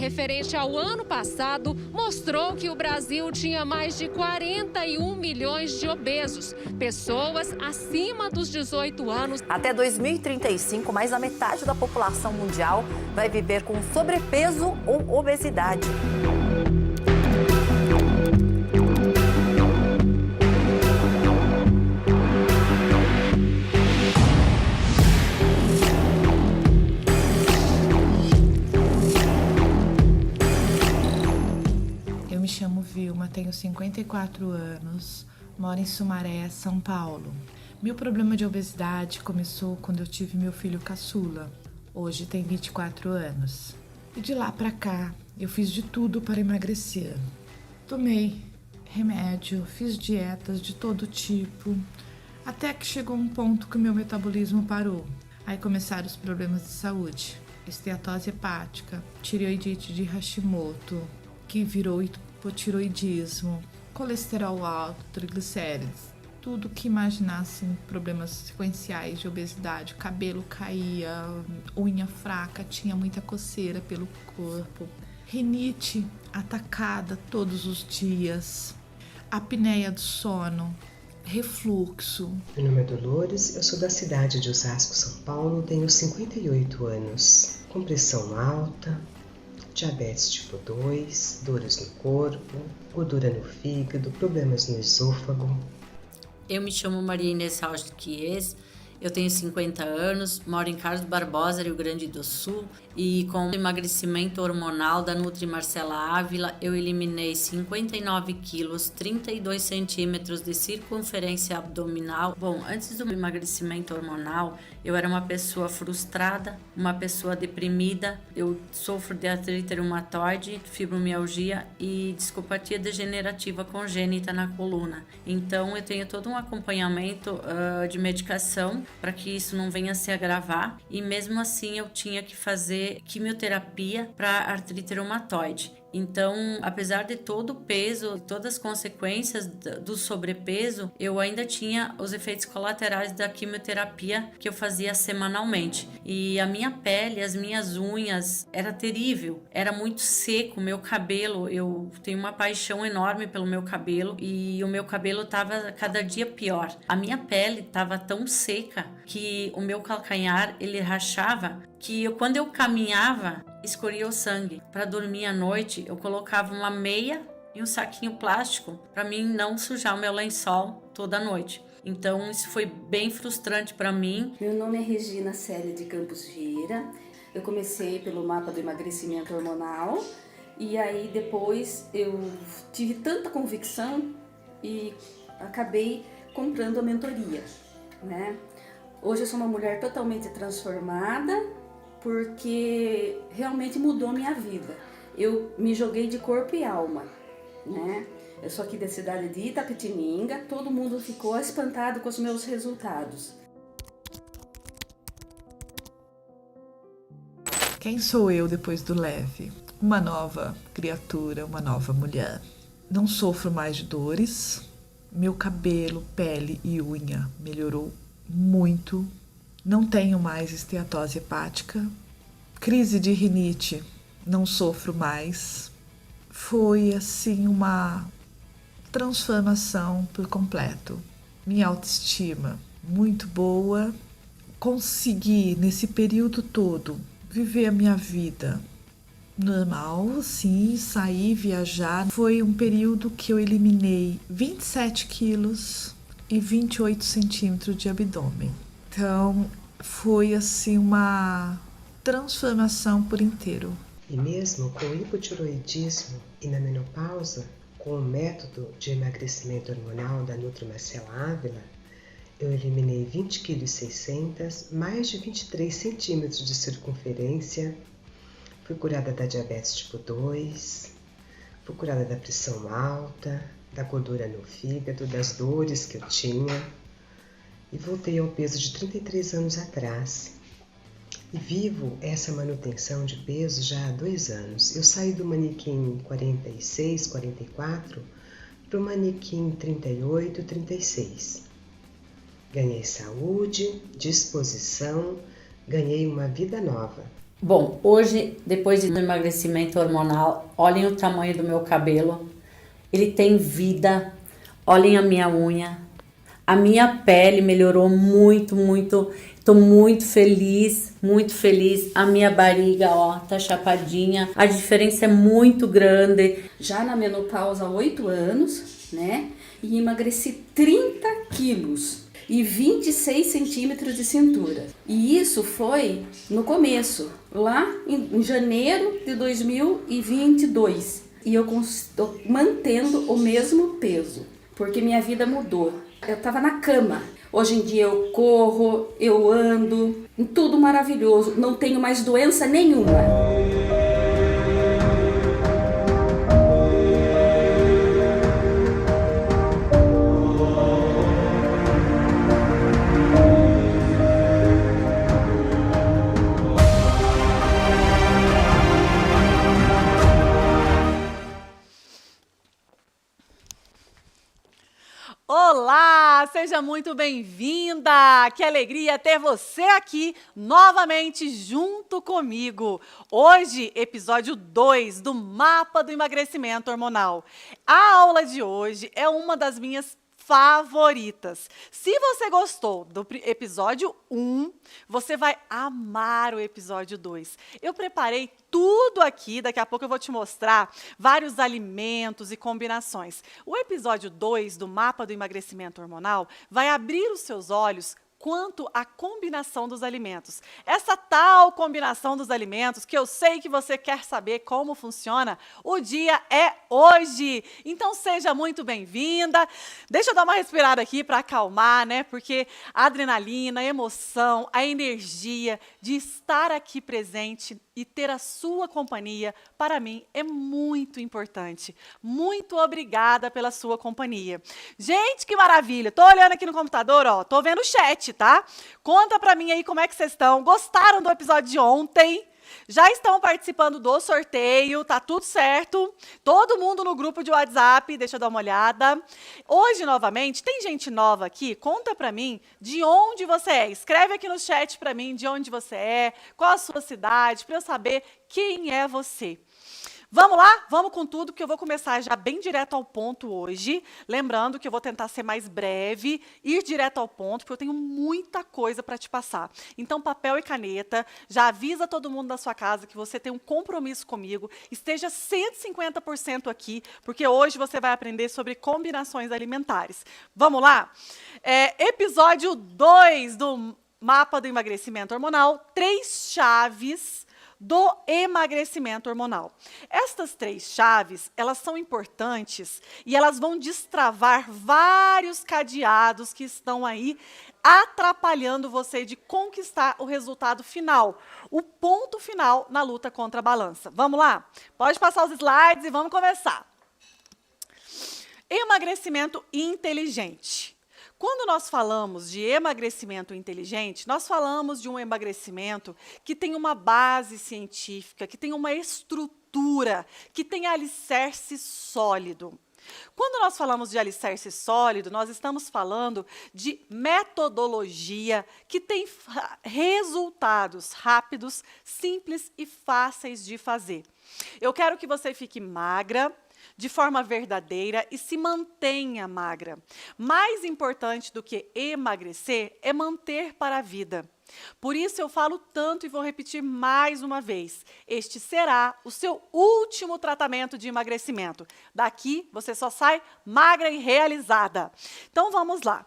referente ao ano passado mostrou que o Brasil tinha mais de 41 milhões de obesos, pessoas acima dos 18 anos. Até 2035, mais da metade da população mundial vai viver com sobrepeso ou obesidade. Eu me chamo Vilma, tenho 54 anos, moro em Sumaré, São Paulo. Meu problema de obesidade começou quando eu tive meu filho caçula. Hoje tem 24 anos. E de lá pra cá, eu fiz de tudo para emagrecer. Tomei remédio, fiz dietas de todo tipo, até que chegou um ponto que o meu metabolismo parou. Aí começaram os problemas de saúde. Esteatose hepática, tireoidite de Hashimoto, que virou hipotiroidismo, colesterol alto, triglicérides, tudo que imaginassem problemas sequenciais de obesidade, cabelo caía, unha fraca, tinha muita coceira pelo corpo, rinite atacada todos os dias, apneia do sono, refluxo. Meu nome é Dolores, eu sou da cidade de Osasco, São Paulo, tenho 58 anos, com pressão alta, diabetes tipo 2, dores no corpo, gordura no fígado, problemas no esôfago. Eu me chamo Maria Inês Rauch Chies, eu tenho 50 anos, moro em Carlos Barbosa, Rio Grande do Sul, e com o emagrecimento hormonal da Nutri Marcela Ávila, eu eliminei 59 quilos, 32 centímetros de circunferência abdominal. Bom, antes do emagrecimento hormonal, eu era uma pessoa frustrada, uma pessoa deprimida, eu sofro de artrite reumatoide, fibromialgia e discopatia degenerativa congênita na coluna. Então, eu tenho todo um acompanhamento de medicação para que isso não venha a se agravar, e mesmo assim eu tinha que fazer quimioterapia para artrite reumatoide. Então, apesar de todo o peso, todas as consequências do sobrepeso, eu ainda tinha os efeitos colaterais da quimioterapia que eu fazia semanalmente. E a minha pele, as minhas unhas, era terrível, era muito seco, meu cabelo, eu tenho uma paixão enorme pelo meu cabelo e o meu cabelo estava cada dia pior. A minha pele estava tão seca que o meu calcanhar, ele rachava, que quando eu caminhava, escorria o sangue. Para dormir à noite, eu colocava uma meia e um saquinho plástico para mim não sujar o meu lençol toda noite. Então, isso foi bem frustrante para mim. Meu nome é Regina Célia de Campos Vieira. Eu comecei pelo mapa do emagrecimento hormonal e aí depois eu tive tanta convicção e acabei comprando a mentoria, né? Hoje eu sou uma mulher totalmente transformada, porque realmente mudou minha vida. Eu me joguei de corpo e alma, né? Eu sou aqui da cidade de Itapetininga, todo mundo ficou espantado com os meus resultados. Quem sou eu depois do leve? Uma nova criatura, uma nova mulher. Não sofro mais de dores, meu cabelo, pele e unha melhorou muito. Não tenho mais esteatose hepática, crise de rinite, não sofro mais. Foi assim uma transformação por completo. Minha autoestima muito boa. Consegui nesse período todo viver a minha vida normal, sim, sair, viajar. Foi um período que eu eliminei 27 quilos e 28 centímetros de abdômen. Então, foi assim uma transformação por inteiro. E mesmo com o hipotiroidismo e na menopausa, com o método de emagrecimento hormonal da Nutri Marcela Ávila, eu eliminei 20,6 kg, mais de 23 centímetros de circunferência, fui curada da diabetes tipo 2, fui curada da pressão alta, da gordura no fígado, das dores que eu tinha, e voltei ao peso de 33 anos atrás. E vivo essa manutenção de peso já há 2 anos. Eu saí do manequim 46, 44 para o manequim 38, 36. Ganhei saúde, disposição, ganhei uma vida nova. Bom, hoje, depois do emagrecimento hormonal, olhem o tamanho do meu cabelo. Ele tem vida. Olhem a minha unha. A minha pele melhorou muito, muito. Tô muito feliz, muito feliz. A minha barriga, ó, tá chapadinha. A diferença é muito grande. Já na menopausa há 8 anos, né? E emagreci 30 quilos e 26 centímetros de cintura. E isso foi no começo, lá em janeiro de 2022. E eu estou mantendo o mesmo peso, porque minha vida mudou. Eu estava na cama. Hoje em dia eu corro, eu ando, tudo maravilhoso. Não tenho mais doença nenhuma. Olá, seja muito bem-vinda! Que alegria ter você aqui novamente junto comigo. Hoje, episódio 2 do Mapa do Emagrecimento Hormonal. A aula de hoje é uma das minhas favoritas. Se você gostou do episódio 1, você vai amar o episódio 2. Eu preparei tudo aqui, daqui a pouco eu vou te mostrar vários alimentos e combinações. O episódio 2 do Mapa do Emagrecimento Hormonal vai abrir os seus olhos quanto à combinação dos alimentos. Essa tal combinação dos alimentos, que eu sei que você quer saber como funciona, o dia é hoje. Então seja muito bem-vinda. Deixa eu dar uma respirada aqui para acalmar, né? Porque a adrenalina, a emoção, a energia de estar aqui presente e ter a sua companhia, para mim, é muito importante. Muito obrigada pela sua companhia. Gente, que maravilha! Tô olhando aqui no computador, ó, tô vendo o chat, tá? Conta pra mim aí como é que vocês estão. Gostaram do episódio de ontem? Já estão participando do sorteio, tá tudo certo? Todo mundo no grupo de WhatsApp, deixa eu dar uma olhada. Hoje, novamente, tem gente nova aqui? Conta pra mim de onde você é. Escreve aqui no chat pra mim de onde você é, qual a sua cidade, pra eu saber quem é você. Vamos lá? Vamos com tudo, que eu vou começar já bem direto ao ponto hoje. Lembrando que eu vou tentar ser mais breve, ir direto ao ponto, porque eu tenho muita coisa para te passar. Então, papel e caneta, já avisa todo mundo da sua casa que você tem um compromisso comigo. Esteja 150% aqui, porque hoje você vai aprender sobre combinações alimentares. Vamos lá? Episódio 2 do Mapa do Emagrecimento Hormonal, 3 chaves do emagrecimento hormonal. Estas 3 chaves, elas são importantes e elas vão destravar vários cadeados que estão aí atrapalhando você de conquistar o resultado final, o ponto final na luta contra a balança. Vamos lá? Pode passar os slides e vamos começar. Emagrecimento inteligente. Quando nós falamos de emagrecimento inteligente, nós falamos de um emagrecimento que tem uma base científica, que tem uma estrutura, que tem alicerce sólido. Quando nós falamos de alicerce sólido, nós estamos falando de metodologia que tem resultados rápidos, simples e fáceis de fazer. Eu quero que você fique magra, de forma verdadeira e se mantenha magra. Mais importante do que emagrecer é manter para a vida. Por isso eu falo tanto e vou repetir mais uma vez. Este será o seu último tratamento de emagrecimento. Daqui você só sai magra e realizada. Então vamos lá.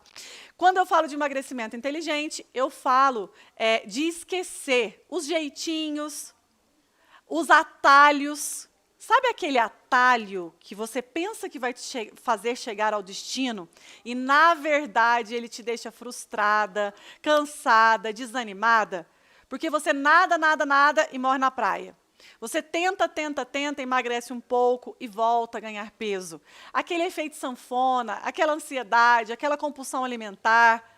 Quando eu falo de emagrecimento inteligente, eu falo de esquecer os jeitinhos, os atalhos. Sabe aquele atalho que você pensa que vai te fazer chegar ao destino e, na verdade, ele te deixa frustrada, cansada, desanimada? Porque você nada e morre na praia. Você tenta, emagrece um pouco e volta a ganhar peso. Aquele efeito sanfona, aquela ansiedade, aquela compulsão alimentar,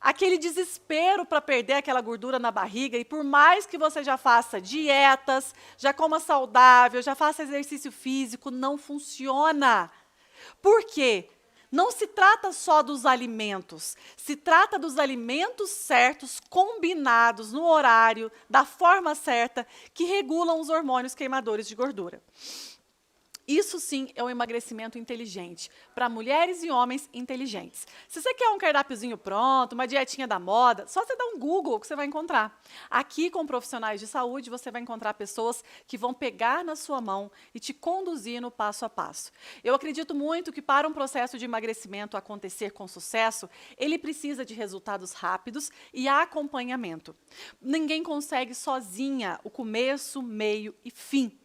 aquele desespero para perder aquela gordura na barriga, e por mais que você já faça dietas, já coma saudável, já faça exercício físico, não funciona. Por quê? Não se trata só dos alimentos, se trata dos alimentos certos, combinados no horário, da forma certa, que regulam os hormônios queimadores de gordura. Isso sim é um emagrecimento inteligente, para mulheres e homens inteligentes. Se você quer um cardápiozinho pronto, uma dietinha da moda, só você dar um Google que você vai encontrar. Aqui com profissionais de saúde, você vai encontrar pessoas que vão pegar na sua mão e te conduzir no passo a passo. Eu acredito muito que para um processo de emagrecimento acontecer com sucesso, ele precisa de resultados rápidos e acompanhamento. Ninguém consegue sozinha o começo, meio e fim.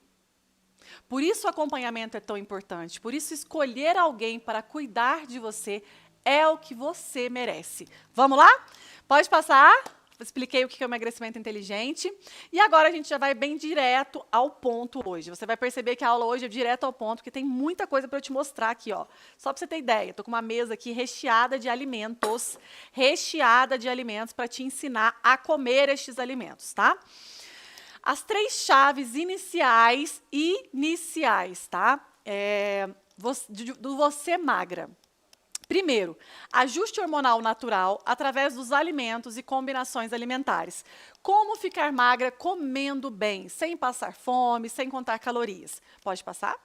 Por isso o acompanhamento é tão importante, por isso escolher alguém para cuidar de você é o que você merece. Vamos lá? Pode passar? Expliquei o que é o emagrecimento inteligente. E agora a gente já vai bem direto ao ponto hoje. Você vai perceber que a aula hoje é direto ao ponto, porque tem muita coisa para eu te mostrar aqui, ó. Só para você ter ideia, estou com uma mesa aqui recheada de alimentos para te ensinar a comer estes alimentos, tá? As 3 chaves iniciais, tá? Do você magra. Primeiro, ajuste hormonal natural através dos alimentos e combinações alimentares. Como ficar magra comendo bem, sem passar fome, sem contar calorias. Pode passar?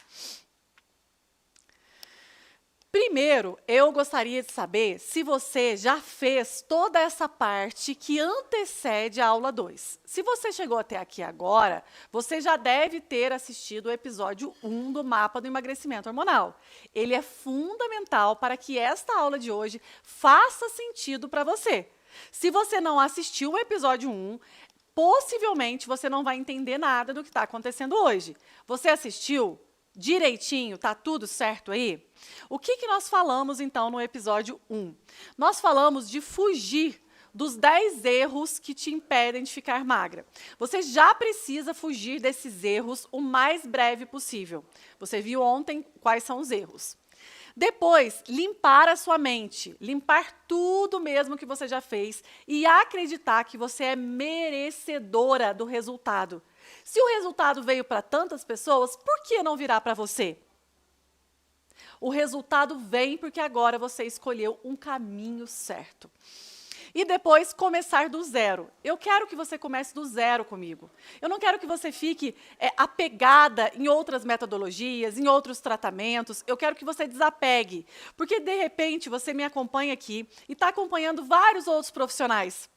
Primeiro, eu gostaria de saber se você já fez toda essa parte que antecede a aula 2. Se você chegou até aqui agora, você já deve ter assistido o episódio 1 do Mapa do Emagrecimento Hormonal. Ele é fundamental para que esta aula de hoje faça sentido para você. Se você não assistiu o episódio 1, possivelmente você não vai entender nada do que está acontecendo hoje. Você assistiu direitinho? Tá tudo certo aí? O que nós falamos, então, no episódio 1? Nós falamos de fugir dos 10 erros que te impedem de ficar magra. Você já precisa fugir desses erros o mais breve possível. Você viu ontem quais são os erros. Depois, limpar a sua mente, limpar tudo mesmo que você já fez e acreditar que você é merecedora do resultado. Se o resultado veio para tantas pessoas, por que não virá para você? O resultado vem porque agora você escolheu um caminho certo. E depois, começar do zero. Eu quero que você comece do zero comigo. Eu não quero que você fique apegada em outras metodologias, em outros tratamentos. Eu quero que você desapegue. Porque, de repente, você me acompanha aqui e está acompanhando vários outros profissionais.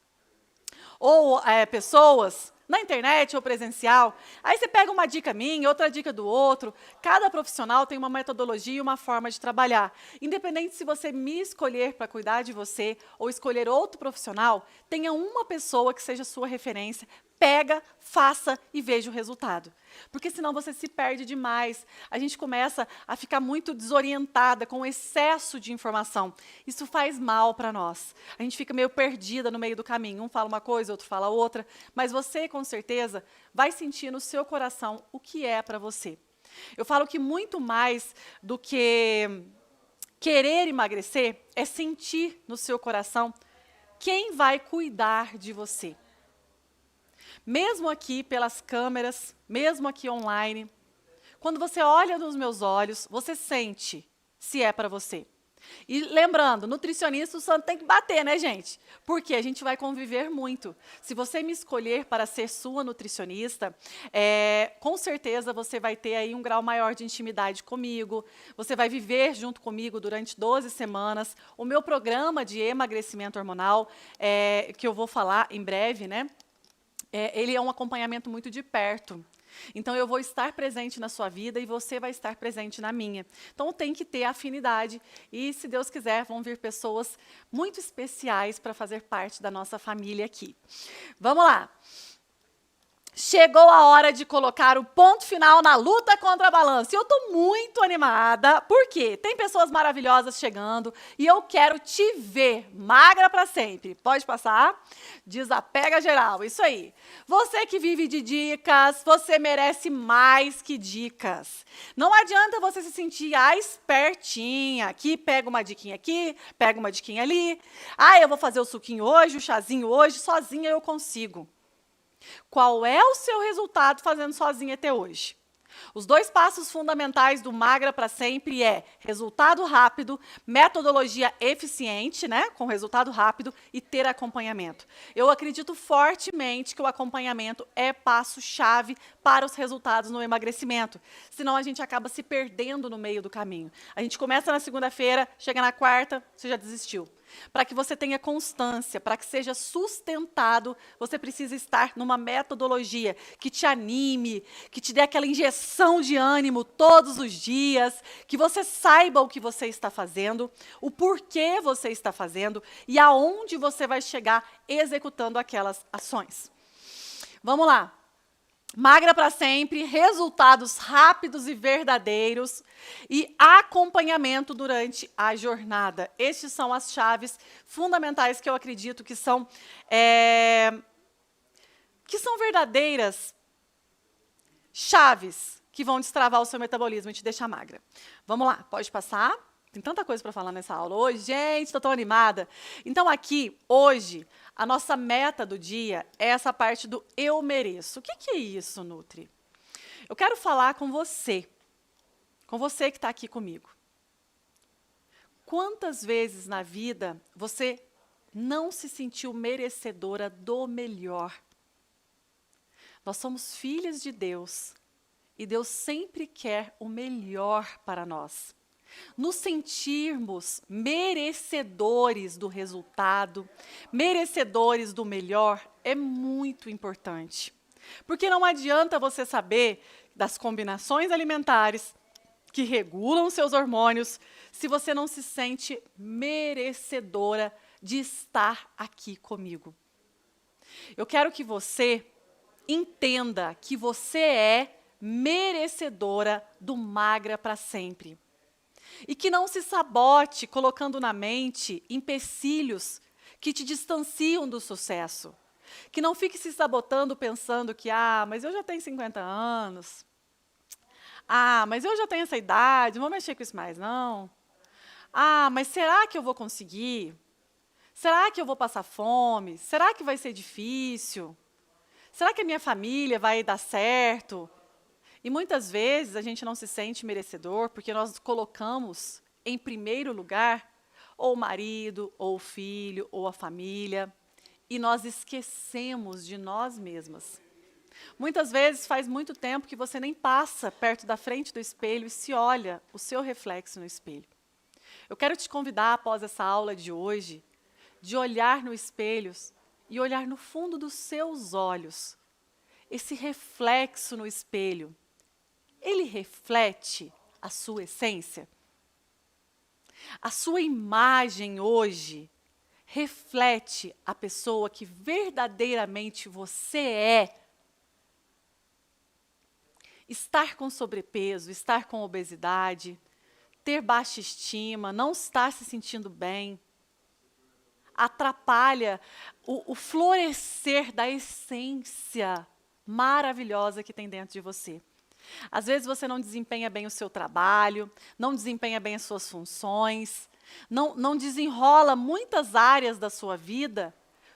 Ou pessoas na internet ou presencial. Aí você pega uma dica minha, outra dica do outro. Cada profissional tem uma metodologia e uma forma de trabalhar. Independente se você me escolher para cuidar de você ou escolher outro profissional, tenha uma pessoa que seja sua referência. Pega, faça e veja o resultado. Porque senão você se perde demais. A gente começa a ficar muito desorientada com o excesso de informação. Isso faz mal para nós. A gente fica meio perdida no meio do caminho. Um fala uma coisa, outro fala outra. Mas você, com certeza, vai sentir no seu coração o que é para você. Eu falo que muito mais do que querer emagrecer é sentir no seu coração quem vai cuidar de você. Mesmo aqui pelas câmeras, mesmo aqui online, quando você olha nos meus olhos, você sente se é para você. E lembrando, nutricionista, o santo tem que bater, né, gente? Porque a gente vai conviver muito. Se você me escolher para ser sua nutricionista, com certeza você vai ter aí um grau maior de intimidade comigo, você vai viver junto comigo durante 12 semanas. O meu programa de emagrecimento hormonal, que eu vou falar em breve, né? Ele é um acompanhamento muito de perto. Então, eu vou estar presente na sua vida e você vai estar presente na minha. Então, tem que ter afinidade e, se Deus quiser, vão vir pessoas muito especiais para fazer parte da nossa família aqui. Vamos lá. Chegou a hora de colocar o ponto final na luta contra a balança. E eu estou muito animada, porque tem pessoas maravilhosas chegando e eu quero te ver magra para sempre. Pode passar? Desapega geral, isso aí. Você que vive de dicas, você merece mais que dicas. Não adianta você se sentir a espertinha. Aqui, pega uma diquinha aqui, pega uma diquinha ali. Eu vou fazer o suquinho hoje, o chazinho hoje, sozinha eu consigo. Qual é o seu resultado fazendo sozinha até hoje? Os 2 passos fundamentais do Magra para Sempre é resultado rápido, metodologia eficiente, né, com resultado rápido e ter acompanhamento. Eu acredito fortemente que o acompanhamento é passo-chave para os resultados no emagrecimento. Senão a gente acaba se perdendo no meio do caminho. A gente começa na segunda-feira, chega na quarta, você já desistiu. Para que você tenha constância, para que seja sustentado, você precisa estar numa metodologia que te anime, que te dê aquela injeção de ânimo todos os dias, que você saiba o que você está fazendo, o porquê você está fazendo e aonde você vai chegar executando aquelas ações. Vamos lá. Magra para Sempre, resultados rápidos e verdadeiros e acompanhamento durante a jornada. Estes são as chaves fundamentais que eu acredito que são verdadeiras chaves que vão destravar o seu metabolismo e te deixar magra. Vamos lá, pode passar? Tem tanta coisa para falar nessa aula hoje. Gente, estou tão animada. Então, aqui, hoje, a nossa meta do dia é essa parte do eu mereço. O que é isso, Nutri? Eu quero falar com você que está aqui comigo. Quantas vezes na vida você não se sentiu merecedora do melhor? Nós somos filhas de Deus e Deus sempre quer o melhor para nós. Nos sentirmos merecedores do resultado, merecedores do melhor, é muito importante. Porque não adianta você saber das combinações alimentares que regulam seus hormônios se você não se sente merecedora de estar aqui comigo. Eu quero que você entenda que você é merecedora do Magra para Sempre. E que não se sabote colocando na mente empecilhos que te distanciam do sucesso. Que não fique se sabotando pensando que, mas eu já tenho 50 anos. Mas eu já tenho essa idade, não vou mexer com isso mais, não. Mas será que eu vou conseguir? Será que eu vou passar fome? Será que vai ser difícil? Será que a minha família vai dar certo? E muitas vezes a gente não se sente merecedor porque nós colocamos em primeiro lugar ou o marido, ou o filho, ou a família, e nós esquecemos de nós mesmas. Muitas vezes faz muito tempo que você nem passa perto da frente do espelho e se olha o seu reflexo no espelho. Eu quero te convidar, após essa aula de hoje, de olhar no espelho e olhar no fundo dos seus olhos. Esse reflexo no espelho, ele reflete a sua essência? A sua imagem hoje reflete a pessoa que verdadeiramente você é? Estar com sobrepeso, estar com obesidade, ter baixa estima, não estar se sentindo bem, atrapalha o florescer da essência maravilhosa que tem dentro de você. Às vezes você não desempenha bem o seu trabalho, não desempenha bem as suas funções, não desenrola muitas áreas da sua vida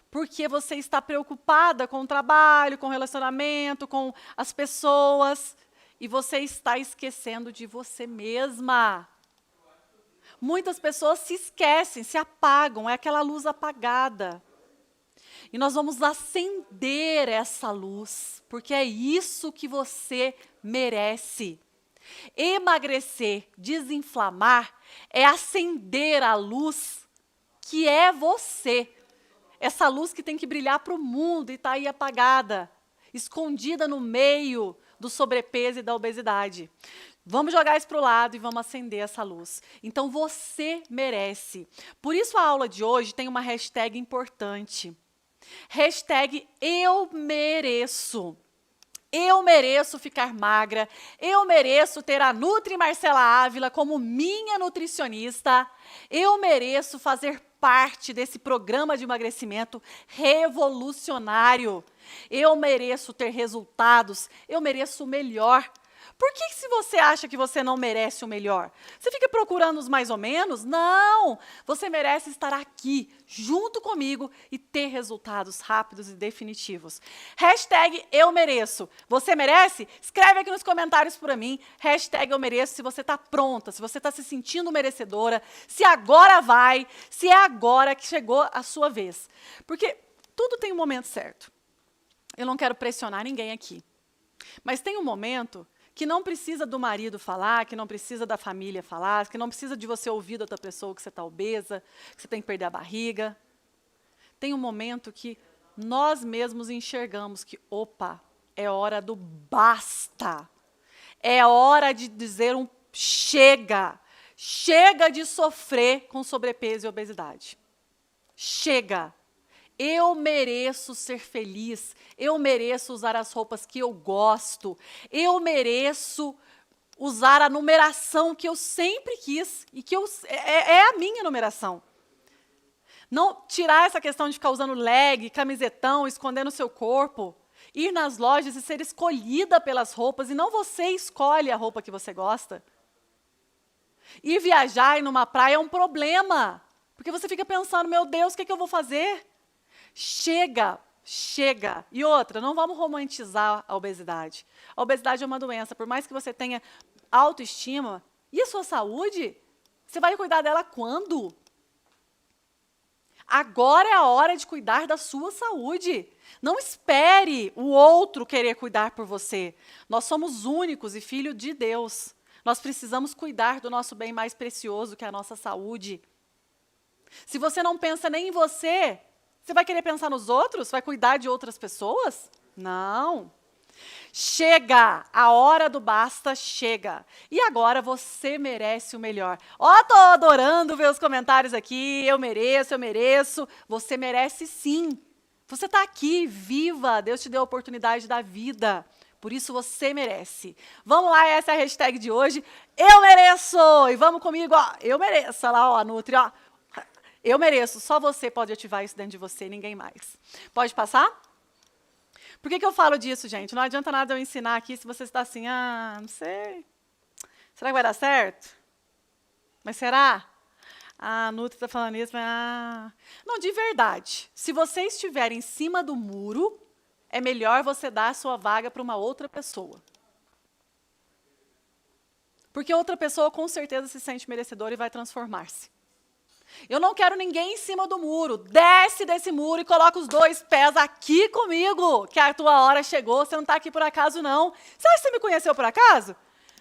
porque você está preocupada com o trabalho, com o relacionamento, com as pessoas e você está esquecendo de você mesma. Muitas pessoas se esquecem, se apagam, é aquela luz apagada. E nós vamos acender essa luz, porque é isso que você merece. Emagrecer, desinflamar, é acender a luz que é você. Essa luz que tem que brilhar para o mundo e está aí apagada, escondida no meio do sobrepeso e da obesidade. Vamos jogar isso para o lado e vamos acender essa luz. Então você merece. Por isso a aula de hoje tem uma hashtag importante. Hashtag eu mereço. Eu mereço ficar magra, eu mereço ter a Nutri Marcela Ávila como minha nutricionista, eu mereço fazer parte desse programa de emagrecimento revolucionário, eu mereço ter resultados, eu mereço o melhor, Por que se você acha que você não merece o melhor? Você fica procurando os mais ou menos? Não! Você merece estar aqui, junto comigo e ter resultados rápidos e definitivos. Hashtag eu mereço. Você merece? Escreve aqui nos comentários para mim. Hashtag eu mereço se você está pronta, se você está se sentindo merecedora, se agora vai, se é agora que chegou a sua vez. Porque tudo tem um momento certo. Eu não quero pressionar ninguém aqui. Mas tem um momento que não precisa do marido falar, que não precisa da família falar, que não precisa de você ouvir da outra pessoa que você está obesa, que você tem que perder a barriga. Tem um momento que nós mesmos enxergamos que, opa, é hora do basta. É hora de dizer um chega. Chega de sofrer com sobrepeso e obesidade. Chega. Eu mereço ser feliz, eu mereço usar as roupas que eu gosto, eu mereço usar a numeração que eu sempre quis e que é a minha numeração. Não tirar essa questão de ficar usando leg, camisetão, escondendo o seu corpo, ir nas lojas e ser escolhida pelas roupas e não você escolhe a roupa que você gosta. Ir viajar e ir numa praia é um problema, porque você fica pensando, meu Deus, o que eu vou fazer? Chega, chega. E outra, não vamos romantizar a obesidade. A obesidade é uma doença, por mais que você tenha autoestima, e a sua saúde? Você vai cuidar dela quando? Agora é a hora de cuidar da sua saúde. Não espere o outro querer cuidar por você. Nós somos únicos e filhos de Deus. Nós precisamos cuidar do nosso bem mais precioso, que é a nossa saúde. Se você não pensa nem em você, você vai querer pensar nos outros? Vai cuidar de outras pessoas? Não. Chega! A hora do basta chega. E agora você merece o melhor. Ó, tô adorando ver os comentários aqui. Eu mereço, eu mereço. Você merece sim. Você está aqui, viva. Deus te deu a oportunidade da vida. Por isso você merece. Vamos lá, essa é a hashtag de hoje. Eu mereço! E vamos comigo, ó. Eu mereço. Olha lá, ó, a Nutri, ó. Eu mereço, só você pode ativar isso dentro de você, ninguém mais. Pode passar? Por que eu falo disso, gente? Não adianta nada eu ensinar aqui se você está assim, não sei. Será que vai dar certo? Mas será? A Nutri está falando isso, mas... Não, de verdade. Se você estiver em cima do muro, é melhor você dar a sua vaga para uma outra pessoa. Porque outra pessoa com certeza se sente merecedora e vai transformar-se. Eu não quero ninguém em cima do muro. Desce desse muro e coloca os 2 pés aqui comigo, que a tua hora chegou, você não está aqui por acaso, não. Você acha que você me conheceu por acaso?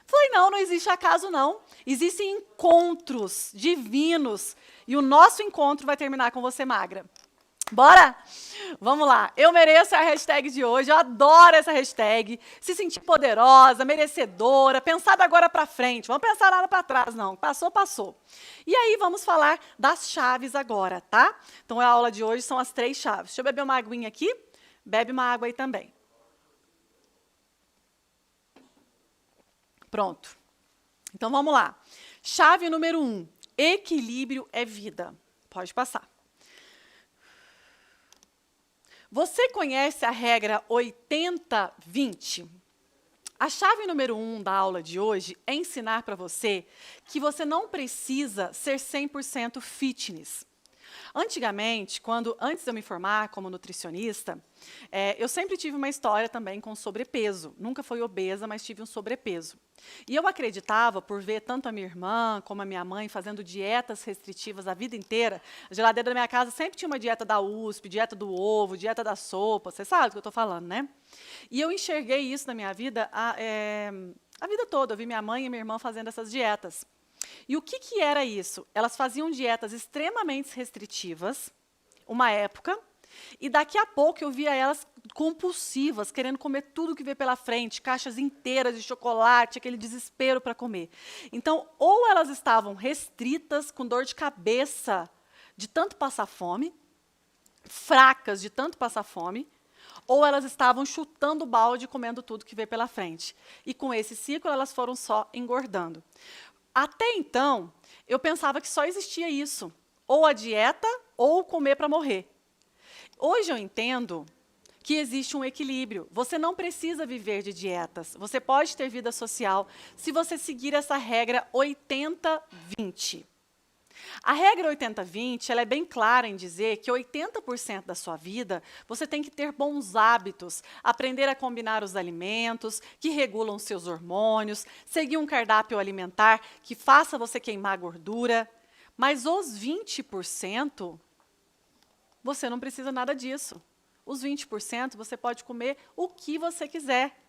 Falei, não, não existe acaso, não. Existem encontros divinos e o nosso encontro vai terminar com você magra. Bora? Vamos lá. Eu mereço a hashtag de hoje. Eu adoro essa hashtag. Se sentir poderosa, merecedora, pensar da agora para frente. Vamos pensar nada para trás, não. Passou, passou. E aí, vamos falar das chaves agora, tá? Então, a aula de hoje são as 3 chaves. Deixa eu beber uma aguinha aqui. Bebe uma água aí também. Pronto. Então, vamos lá. Chave número 1. Equilíbrio é vida. Pode passar. Você conhece a regra 80-20? A chave número 1 da aula de hoje é ensinar para você que você não precisa ser 100% fitness. Antigamente, antes de eu me formar como nutricionista, eu sempre tive uma história também com sobrepeso. Nunca fui obesa, mas tive um sobrepeso. E eu acreditava, por ver tanto a minha irmã como a minha mãe fazendo dietas restritivas a vida inteira, a geladeira da minha casa sempre tinha uma dieta da USP, dieta do ovo, dieta da sopa, você sabe do que eu estou falando, né? E eu enxerguei isso na minha vida a vida toda. Eu vi minha mãe e minha irmã fazendo essas dietas. E o que era isso? Elas faziam dietas extremamente restritivas, uma época, e daqui a pouco eu via elas compulsivas, querendo comer tudo que vê pela frente, caixas inteiras de chocolate, aquele desespero para comer. Então, ou elas estavam restritas, com dor de cabeça, de tanto passar fome, fracas de tanto passar fome, ou elas estavam chutando o balde, comendo tudo que vê pela frente. E com esse ciclo, elas foram só engordando. Até então, eu pensava que só existia isso, ou a dieta, ou comer para morrer. Hoje eu entendo que existe um equilíbrio. Você não precisa viver de dietas. Você pode ter vida social se você seguir essa regra 80-20. A regra 80-20, ela é bem clara em dizer que 80% da sua vida você tem que ter bons hábitos, aprender a combinar os alimentos que regulam seus hormônios, seguir um cardápio alimentar que faça você queimar gordura. Mas os 20%, você não precisa nada disso. Os 20% você pode comer o que você quiser.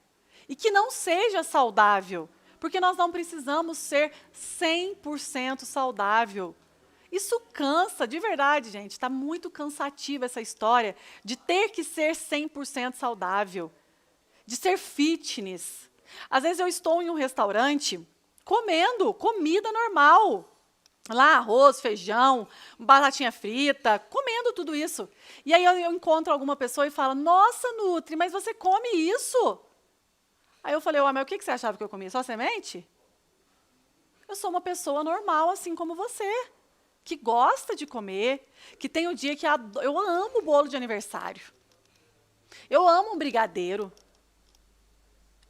E que não seja saudável, porque nós não precisamos ser 100% saudável. Isso cansa, de verdade, gente. Está muito cansativa essa história de ter que ser 100% saudável, de ser fitness. Às vezes eu estou em um restaurante comendo comida normal. Lá, arroz, feijão, batatinha frita, comendo tudo isso. E aí eu encontro alguma pessoa e falo, nossa, Nutri, mas você come isso? Aí eu falei, mas o que você achava que eu comia? Só semente? Eu sou uma pessoa normal, assim como você, que gosta de comer, que tem o dia que eu amo bolo de aniversário. Eu amo um brigadeiro.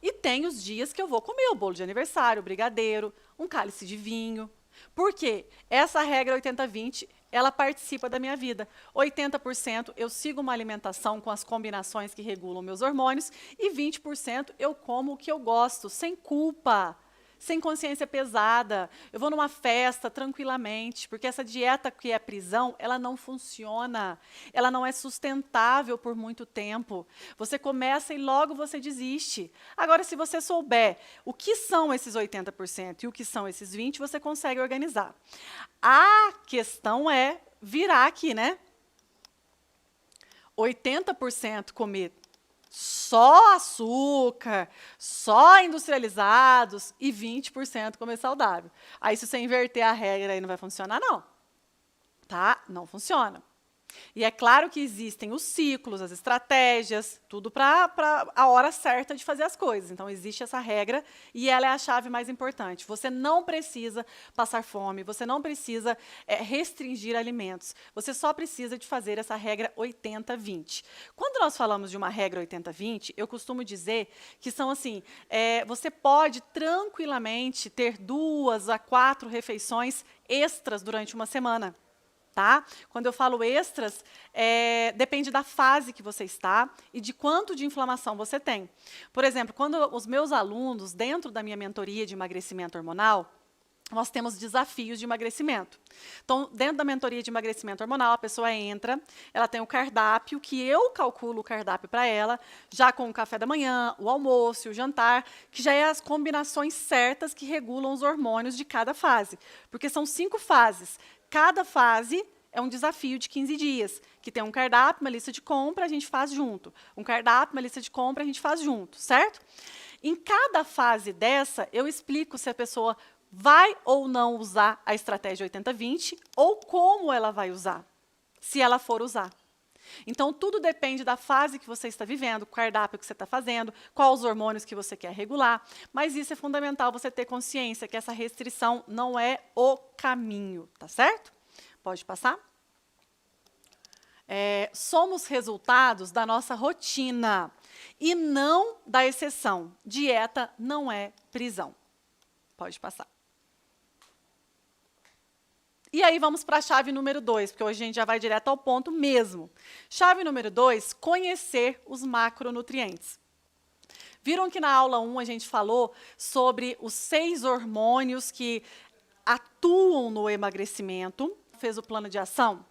E tem os dias que eu vou comer o bolo de aniversário, o brigadeiro, um cálice de vinho. Por quê? Essa regra 80-20, ela participa da minha vida. 80% eu sigo uma alimentação com as combinações que regulam meus hormônios e 20% eu como o que eu gosto, sem culpa, sem consciência pesada. Eu vou numa festa tranquilamente, porque essa dieta que é prisão, ela não funciona. Ela não é sustentável por muito tempo. Você começa e logo você desiste. Agora, se você souber o que são esses 80% e o que são esses 20%, você consegue organizar. A questão é virar aqui, né? 80% comer só açúcar, só industrializados e 20% comer saudável. Aí, se você inverter a regra, aí não vai funcionar, não. Tá? Não funciona. E é claro que existem os ciclos, as estratégias, tudo para a hora certa de fazer as coisas. Então, existe essa regra e ela é a chave mais importante. Você não precisa passar fome, você não precisa restringir alimentos. Você só precisa de fazer essa regra 80-20. Quando nós falamos de uma regra 80-20, eu costumo dizer que são assim, você pode tranquilamente ter 2 a 4 refeições extras durante uma semana. Tá? Quando eu falo extras, depende da fase que você está e de quanto de inflamação você tem. Por exemplo, quando os meus alunos, dentro da minha mentoria de emagrecimento hormonal, nós temos desafios de emagrecimento. Então, dentro da mentoria de emagrecimento hormonal, a pessoa entra, ela tem o cardápio, que eu calculo o cardápio para ela, já com o café da manhã, o almoço, o jantar, que já é as combinações certas que regulam os hormônios de cada fase. Porque são 5 fases. Cada fase é um desafio de 15 dias, que tem um cardápio, uma lista de compra, a gente faz junto. Um cardápio, uma lista de compra, a gente faz junto, certo? Em cada fase dessa, eu explico se a pessoa vai ou não usar a estratégia 80-20 ou como ela vai usar, se ela for usar. Então, tudo depende da fase que você está vivendo, o cardápio que você está fazendo, quais os hormônios que você quer regular. Mas isso é fundamental, você ter consciência que essa restrição não é o caminho, tá certo? Pode passar? Somos resultados da nossa rotina e não da exceção. Dieta não é prisão. Pode passar. E aí vamos para a chave número 2, porque hoje a gente já vai direto ao ponto mesmo. Chave número 2, conhecer os macronutrientes. Viram que na aula 1 a gente falou sobre os 6 hormônios que atuam no emagrecimento, fez o plano de ação?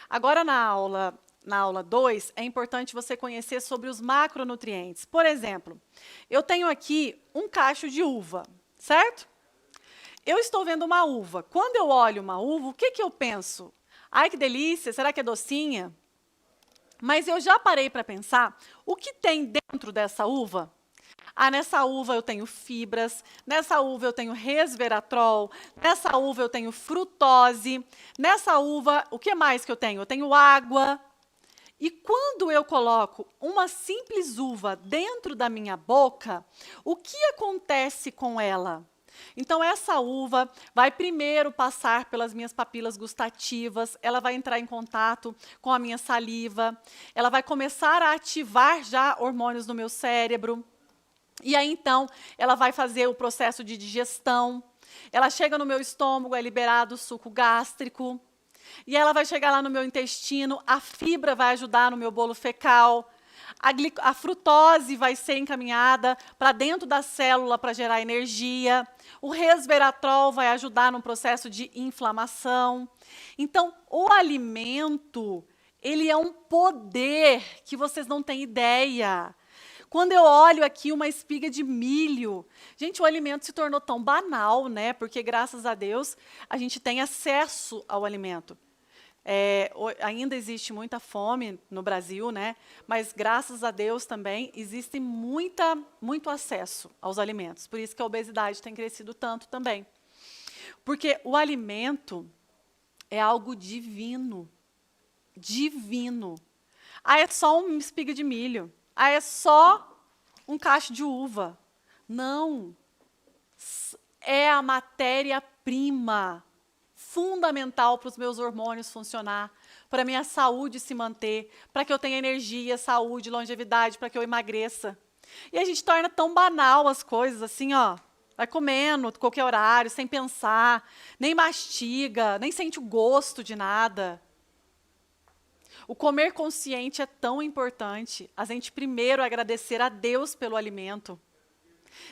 Agora na aula 2, é importante você conhecer sobre os macronutrientes. Por exemplo, eu tenho aqui um cacho de uva, certo? Eu estou vendo uma uva. Quando eu olho uma uva, o que eu penso? Ai, que delícia, será que é docinha? Mas eu já parei para pensar o que tem dentro dessa uva? Nessa uva eu tenho fibras, nessa uva eu tenho resveratrol, nessa uva eu tenho frutose, nessa uva, o que mais que eu tenho? Eu tenho água. E quando eu coloco uma simples uva dentro da minha boca, o que acontece com ela? Então, essa uva vai primeiro passar pelas minhas papilas gustativas, ela vai entrar em contato com a minha saliva, ela vai começar a ativar já hormônios no meu cérebro, e aí, então, ela vai fazer o processo de digestão, ela chega no meu estômago, é liberado o suco gástrico, e ela vai chegar lá no meu intestino, a fibra vai ajudar no meu bolo fecal, a frutose vai ser encaminhada para dentro da célula para gerar energia, o resveratrol vai ajudar no processo de inflamação. Então, o alimento, ele é um poder que vocês não têm ideia. Quando eu olho aqui uma espiga de milho, gente, o alimento se tornou tão banal, né? Porque, graças a Deus, a gente tem acesso ao alimento. Ainda existe muita fome no Brasil, né? Mas, graças a Deus, também existe muito acesso aos alimentos. Por isso que a obesidade tem crescido tanto também. Porque o alimento é algo divino. Divino. Ah, é só uma espiga de milho. Ah, é só um cacho de uva. Não. É a matéria-prima fundamental para os meus hormônios funcionar, para a minha saúde se manter, para que eu tenha energia, saúde, longevidade, para que eu emagreça. E a gente torna tão banal as coisas, assim, ó. Vai comendo, qualquer horário, sem pensar, nem mastiga, nem sente o gosto de nada. O comer consciente é tão importante. A gente primeiro agradecer a Deus pelo alimento.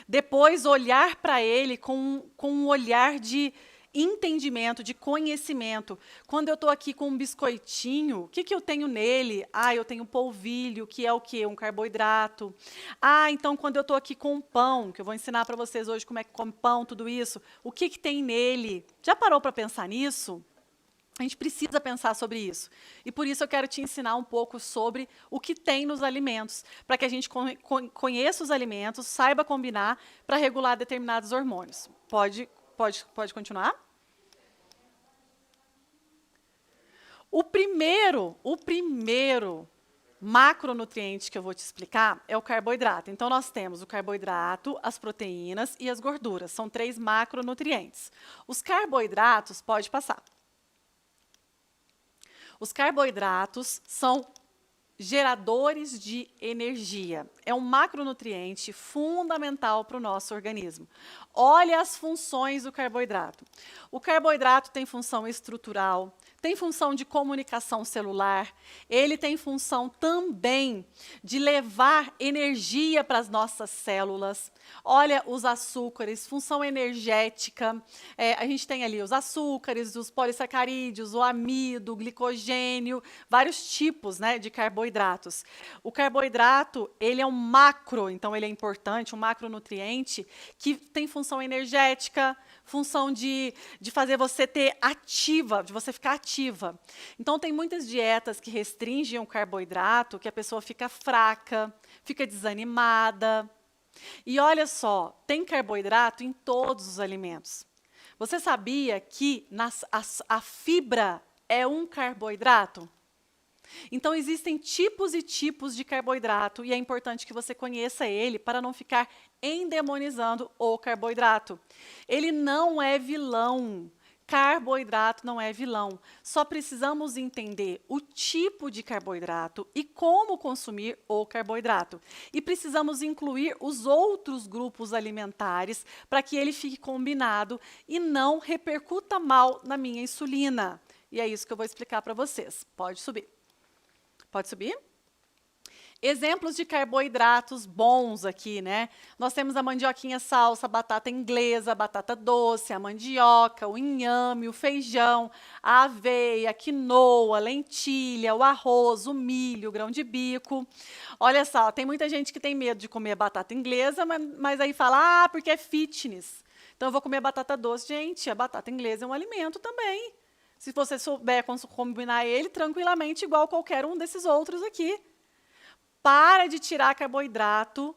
Depois olhar para ele com um olhar de entendimento, de conhecimento. Quando eu estou aqui com um biscoitinho, o que eu tenho nele? Ah, eu tenho polvilho, que é o quê? Um carboidrato. Ah, então quando eu estou aqui com um pão, que eu vou ensinar para vocês hoje como é que come pão, tudo isso, o que tem nele? Já parou para pensar nisso? A gente precisa pensar sobre isso. E por isso eu quero te ensinar um pouco sobre o que tem nos alimentos, para que a gente conheça os alimentos, saiba combinar para regular determinados hormônios. Pode continuar? O primeiro macronutriente que eu vou te explicar é o carboidrato. Então, nós temos o carboidrato, as proteínas e as gorduras. São 3 macronutrientes. Os carboidratos, pode passar. Os carboidratos são geradores de energia. É um macronutriente fundamental para o nosso organismo. Olha as funções do carboidrato. O carboidrato tem função estrutural, tem função de comunicação celular, ele tem função também de levar energia para as nossas células. Olha os açúcares, função energética. A gente tem ali os açúcares, os polissacarídeos, o amido, o glicogênio, vários tipos, né, de carboidratos. O carboidrato, ele é um macro, então ele é importante, um macronutriente que tem função energética, função de fazer você ter ativa, de você ficar ativa. Então, tem muitas dietas que restringem o carboidrato, que a pessoa fica fraca, fica desanimada. E olha só, tem carboidrato em todos os alimentos. Você sabia que a fibra é um carboidrato? Então, existem tipos e tipos de carboidrato e é importante que você conheça ele para não ficar endemonizando o carboidrato. Ele não é vilão. Carboidrato não é vilão. Só precisamos entender o tipo de carboidrato e como consumir o carboidrato. E precisamos incluir os outros grupos alimentares para que ele fique combinado e não repercuta mal na minha insulina. E é isso que eu vou explicar para vocês. Pode subir. Pode subir? Exemplos de carboidratos bons aqui, né? Nós temos a mandioquinha salsa, a batata inglesa, a batata doce, a mandioca, o inhame, o feijão, a aveia, a quinoa, a lentilha, o arroz, o milho, o grão de bico. Olha só, tem muita gente que tem medo de comer batata inglesa, mas aí fala, porque é fitness. Então eu vou comer batata doce. Gente, a batata inglesa é um alimento também. Se você souber combinar ele tranquilamente, igual qualquer um desses outros aqui. Para de tirar carboidrato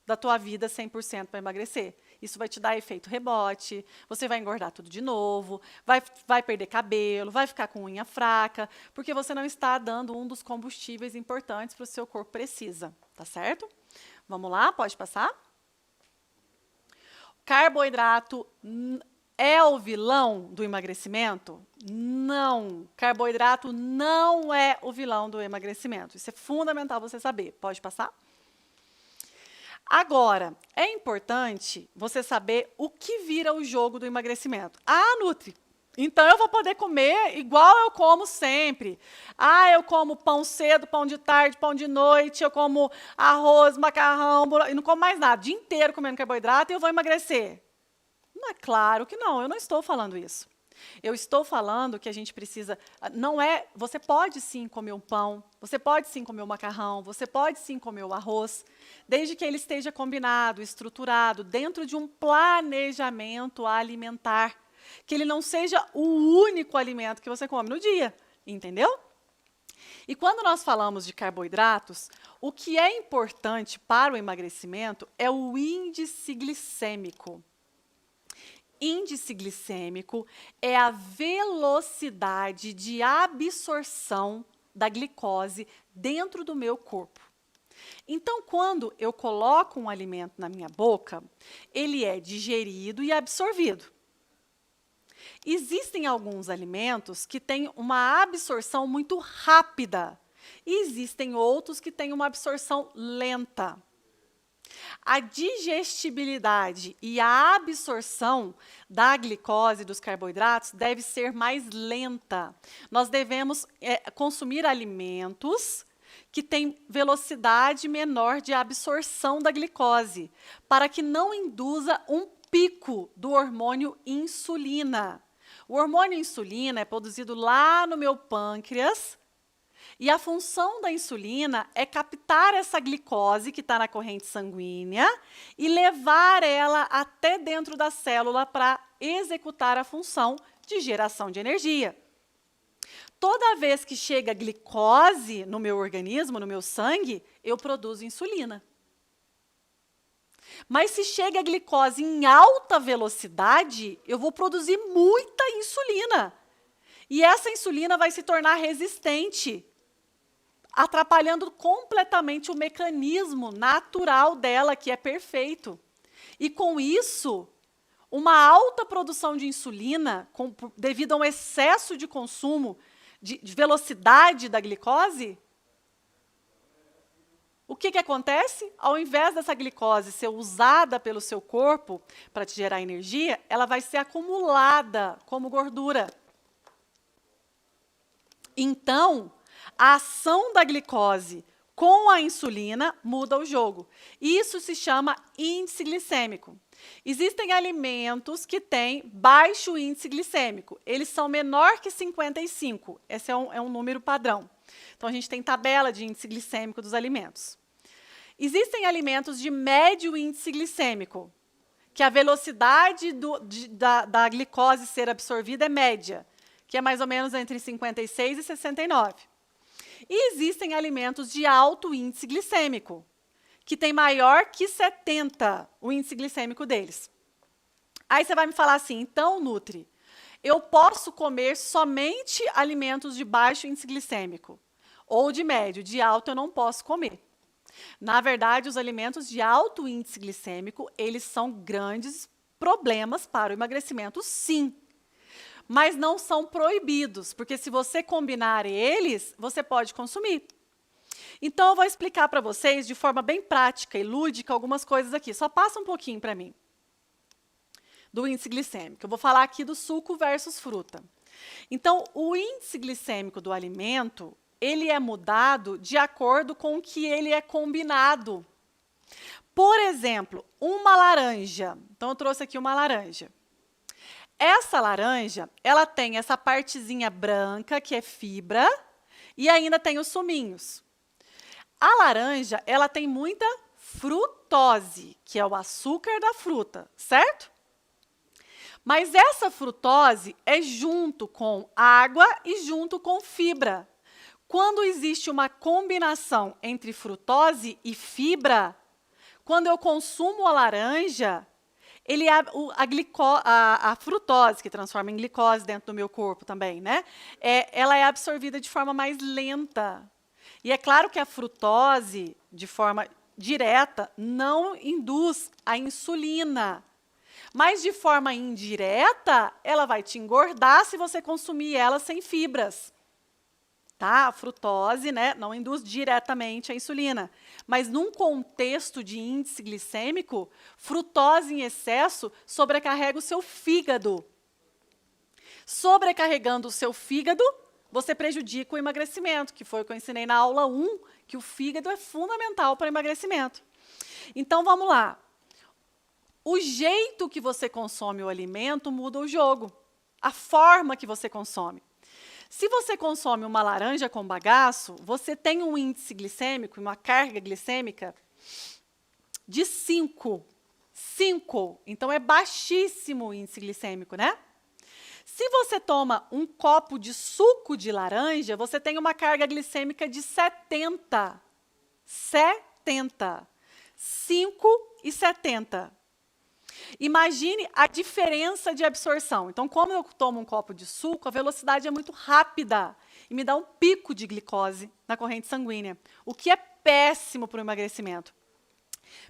da tua vida 100% para emagrecer. Isso vai te dar efeito rebote, você vai engordar tudo de novo, vai perder cabelo, vai ficar com unha fraca, porque você não está dando um dos combustíveis importantes para o seu corpo precisa, tá certo? Vamos lá, pode passar? Carboidrato é o vilão do emagrecimento? Não. Carboidrato não é o vilão do emagrecimento. Isso é fundamental você saber. Pode passar? Agora, é importante você saber o que vira o jogo do emagrecimento. Ah, Nutri, então eu vou poder comer igual eu como sempre. Ah, eu como pão cedo, pão de tarde, pão de noite, eu como arroz, macarrão, e não como mais nada. O dia inteiro comendo carboidrato e eu vou emagrecer. Não é claro que não, eu não estou falando isso. Eu estou falando que a gente precisa, não é, você pode sim comer um pão, você pode sim comer um macarrão, você pode sim comer o arroz, desde que ele esteja combinado, estruturado, dentro de um planejamento alimentar, que ele não seja o único alimento que você come no dia, entendeu? E quando nós falamos de carboidratos, o que é importante para o emagrecimento é o índice glicêmico. Índice glicêmico é a velocidade de absorção da glicose dentro do meu corpo. Então, quando eu coloco um alimento na minha boca, ele é digerido e absorvido. Existem alguns alimentos que têm uma absorção muito rápida e existem outros que têm uma absorção lenta. A digestibilidade e a absorção da glicose dos carboidratos deve ser mais lenta. Nós devemos consumir alimentos que têm velocidade menor de absorção da glicose, para que não induza um pico do hormônio insulina. O hormônio insulina é produzido lá no meu pâncreas, e a função da insulina é captar essa glicose que está na corrente sanguínea e levar ela até dentro da célula para executar a função de geração de energia. Toda vez que chega glicose no meu organismo, no meu sangue, eu produzo insulina. Mas se chega a glicose em alta velocidade, eu vou produzir muita insulina. E essa insulina vai se tornar resistente, atrapalhando completamente o mecanismo natural dela, que é perfeito. E com isso, uma alta produção de insulina, devido a um excesso de consumo, de velocidade da glicose, o que acontece? Ao invés dessa glicose ser usada pelo seu corpo para te gerar energia, ela vai ser acumulada como gordura. Então, a ação da glicose com a insulina muda o jogo. Isso se chama índice glicêmico. Existem alimentos que têm baixo índice glicêmico. Eles são menor que 55. Esse é um número padrão. Então, a gente tem tabela de índice glicêmico dos alimentos. Existem alimentos de médio índice glicêmico, que a velocidade da glicose ser absorvida é média, que é mais ou menos entre 56 e 69. E existem alimentos de alto índice glicêmico, que tem maior que 70 o índice glicêmico deles. Aí você vai me falar assim, então, Nutri, eu posso comer somente alimentos de baixo índice glicêmico, ou de médio, de alto eu não posso comer. Na verdade, os alimentos de alto índice glicêmico, eles são grandes problemas para o emagrecimento, sim. Mas não são proibidos, porque se você combinar eles, você pode consumir. Então, eu vou explicar para vocês, de forma bem prática e lúdica, algumas coisas aqui. Só passa um pouquinho para mim do índice glicêmico. Eu vou falar aqui do suco versus fruta. Então, o índice glicêmico do alimento, ele é mudado de acordo com o que ele é combinado. Por exemplo, uma laranja. Então, eu trouxe aqui uma laranja. Essa laranja, ela tem essa partezinha branca, que é fibra, e ainda tem os suminhos. A laranja, ela tem muita frutose, que é o açúcar da fruta, certo? Mas essa frutose é junto com água e junto com fibra. Quando existe uma combinação entre frutose e fibra, quando eu consumo a laranja, a frutose, que transforma em glicose dentro do meu corpo também, né? Ela é absorvida de forma mais lenta. E é claro que a frutose, de forma direta, não induz a insulina. Mas de forma indireta, ela vai te engordar se você consumir ela sem fibras. Tá? A frutose, né, não induz diretamente a insulina. Mas num contexto de índice glicêmico, frutose em excesso sobrecarrega o seu fígado. Sobrecarregando o seu fígado, você prejudica o emagrecimento, que foi o que eu ensinei na aula 1, que o fígado é fundamental para o emagrecimento. Então, vamos lá. O jeito que você consome o alimento muda o jogo. A forma que você consome. Se você consome uma laranja com bagaço, você tem um índice glicêmico, uma carga glicêmica de 5. 5. Então, é baixíssimo o índice glicêmico, né? Se você toma um copo de suco de laranja, você tem uma carga glicêmica de 70. 70. 5 e 70. Imagine a diferença de absorção. Então, como eu tomo um copo de suco, a velocidade é muito rápida e me dá um pico de glicose na corrente sanguínea, o que é péssimo para o emagrecimento.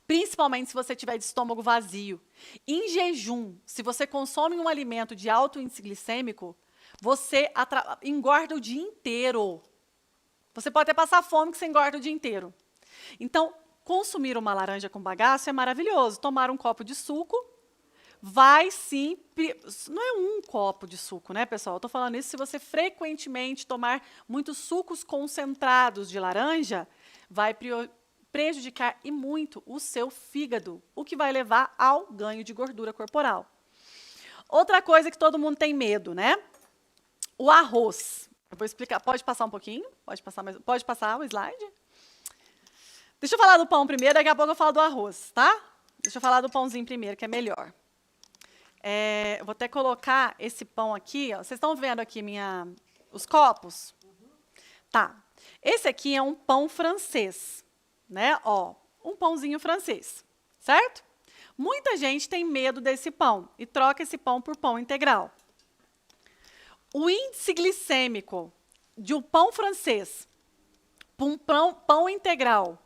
Principalmente se você tiver de estômago vazio. Em jejum, se você consome um alimento de alto índice glicêmico, você engorda o dia inteiro. Você pode até passar fome que você engorda o dia inteiro. Então, consumir uma laranja com bagaço é maravilhoso. Tomar um copo de suco vai sim... Não é um copo de suco, né, pessoal? Eu estou falando isso se você frequentemente tomar muitos sucos concentrados de laranja, vai prejudicar e muito o seu fígado, o que vai levar ao ganho de gordura corporal. Outra coisa que todo mundo tem medo, né? O arroz. Eu vou explicar. Pode passar um pouquinho? Pode passar o slide? Deixa eu falar do pão primeiro, daqui a pouco eu falo do arroz, tá? Deixa eu falar do pãozinho primeiro, que é melhor. Eu vou até colocar esse pão aqui, ó. Vocês estão vendo aqui os copos? Tá. Esse aqui é um pão francês. Né? Ó, um pãozinho francês, certo? Muita gente tem medo desse pão e troca esse pão por pão integral. O índice glicêmico de um pão francês para um pão integral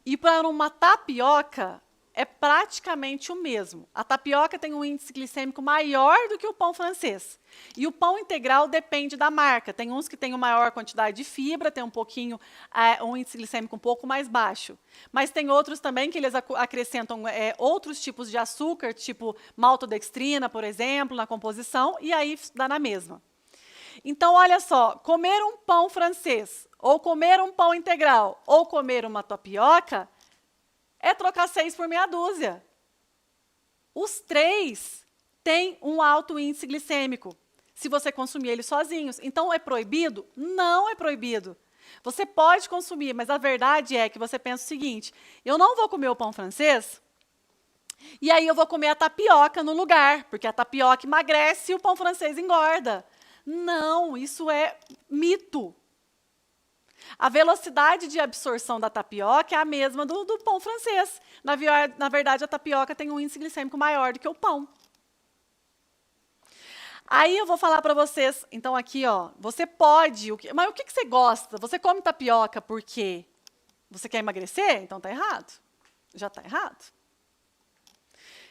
e para uma tapioca é praticamente o mesmo. A tapioca tem um índice glicêmico maior do que o pão francês. E o pão integral depende da marca. Tem uns que têm uma maior quantidade de fibra, tem um índice glicêmico um pouco mais baixo. Mas tem outros também que eles acrescentam outros tipos de açúcar, tipo maltodextrina, por exemplo, na composição, e aí dá na mesma. Então, olha só, comer um pão francês, ou comer um pão integral, ou comer uma tapioca, é trocar 6 por meia dúzia. Os 3 têm um alto índice glicêmico, se você consumir eles sozinhos. Então, é proibido? Não é proibido. Você pode consumir, mas a verdade é que você pensa o seguinte, eu não vou comer o pão francês, e aí eu vou comer a tapioca no lugar, porque a tapioca emagrece e o pão francês engorda. Não, isso é mito. A velocidade de absorção da tapioca é a mesma do pão francês. Na verdade, a tapioca tem um índice glicêmico maior do que o pão. Aí eu vou falar para vocês, então aqui, ó, você pode, mas o que você gosta? Você come tapioca porque você quer emagrecer? Então tá errado. Já tá errado.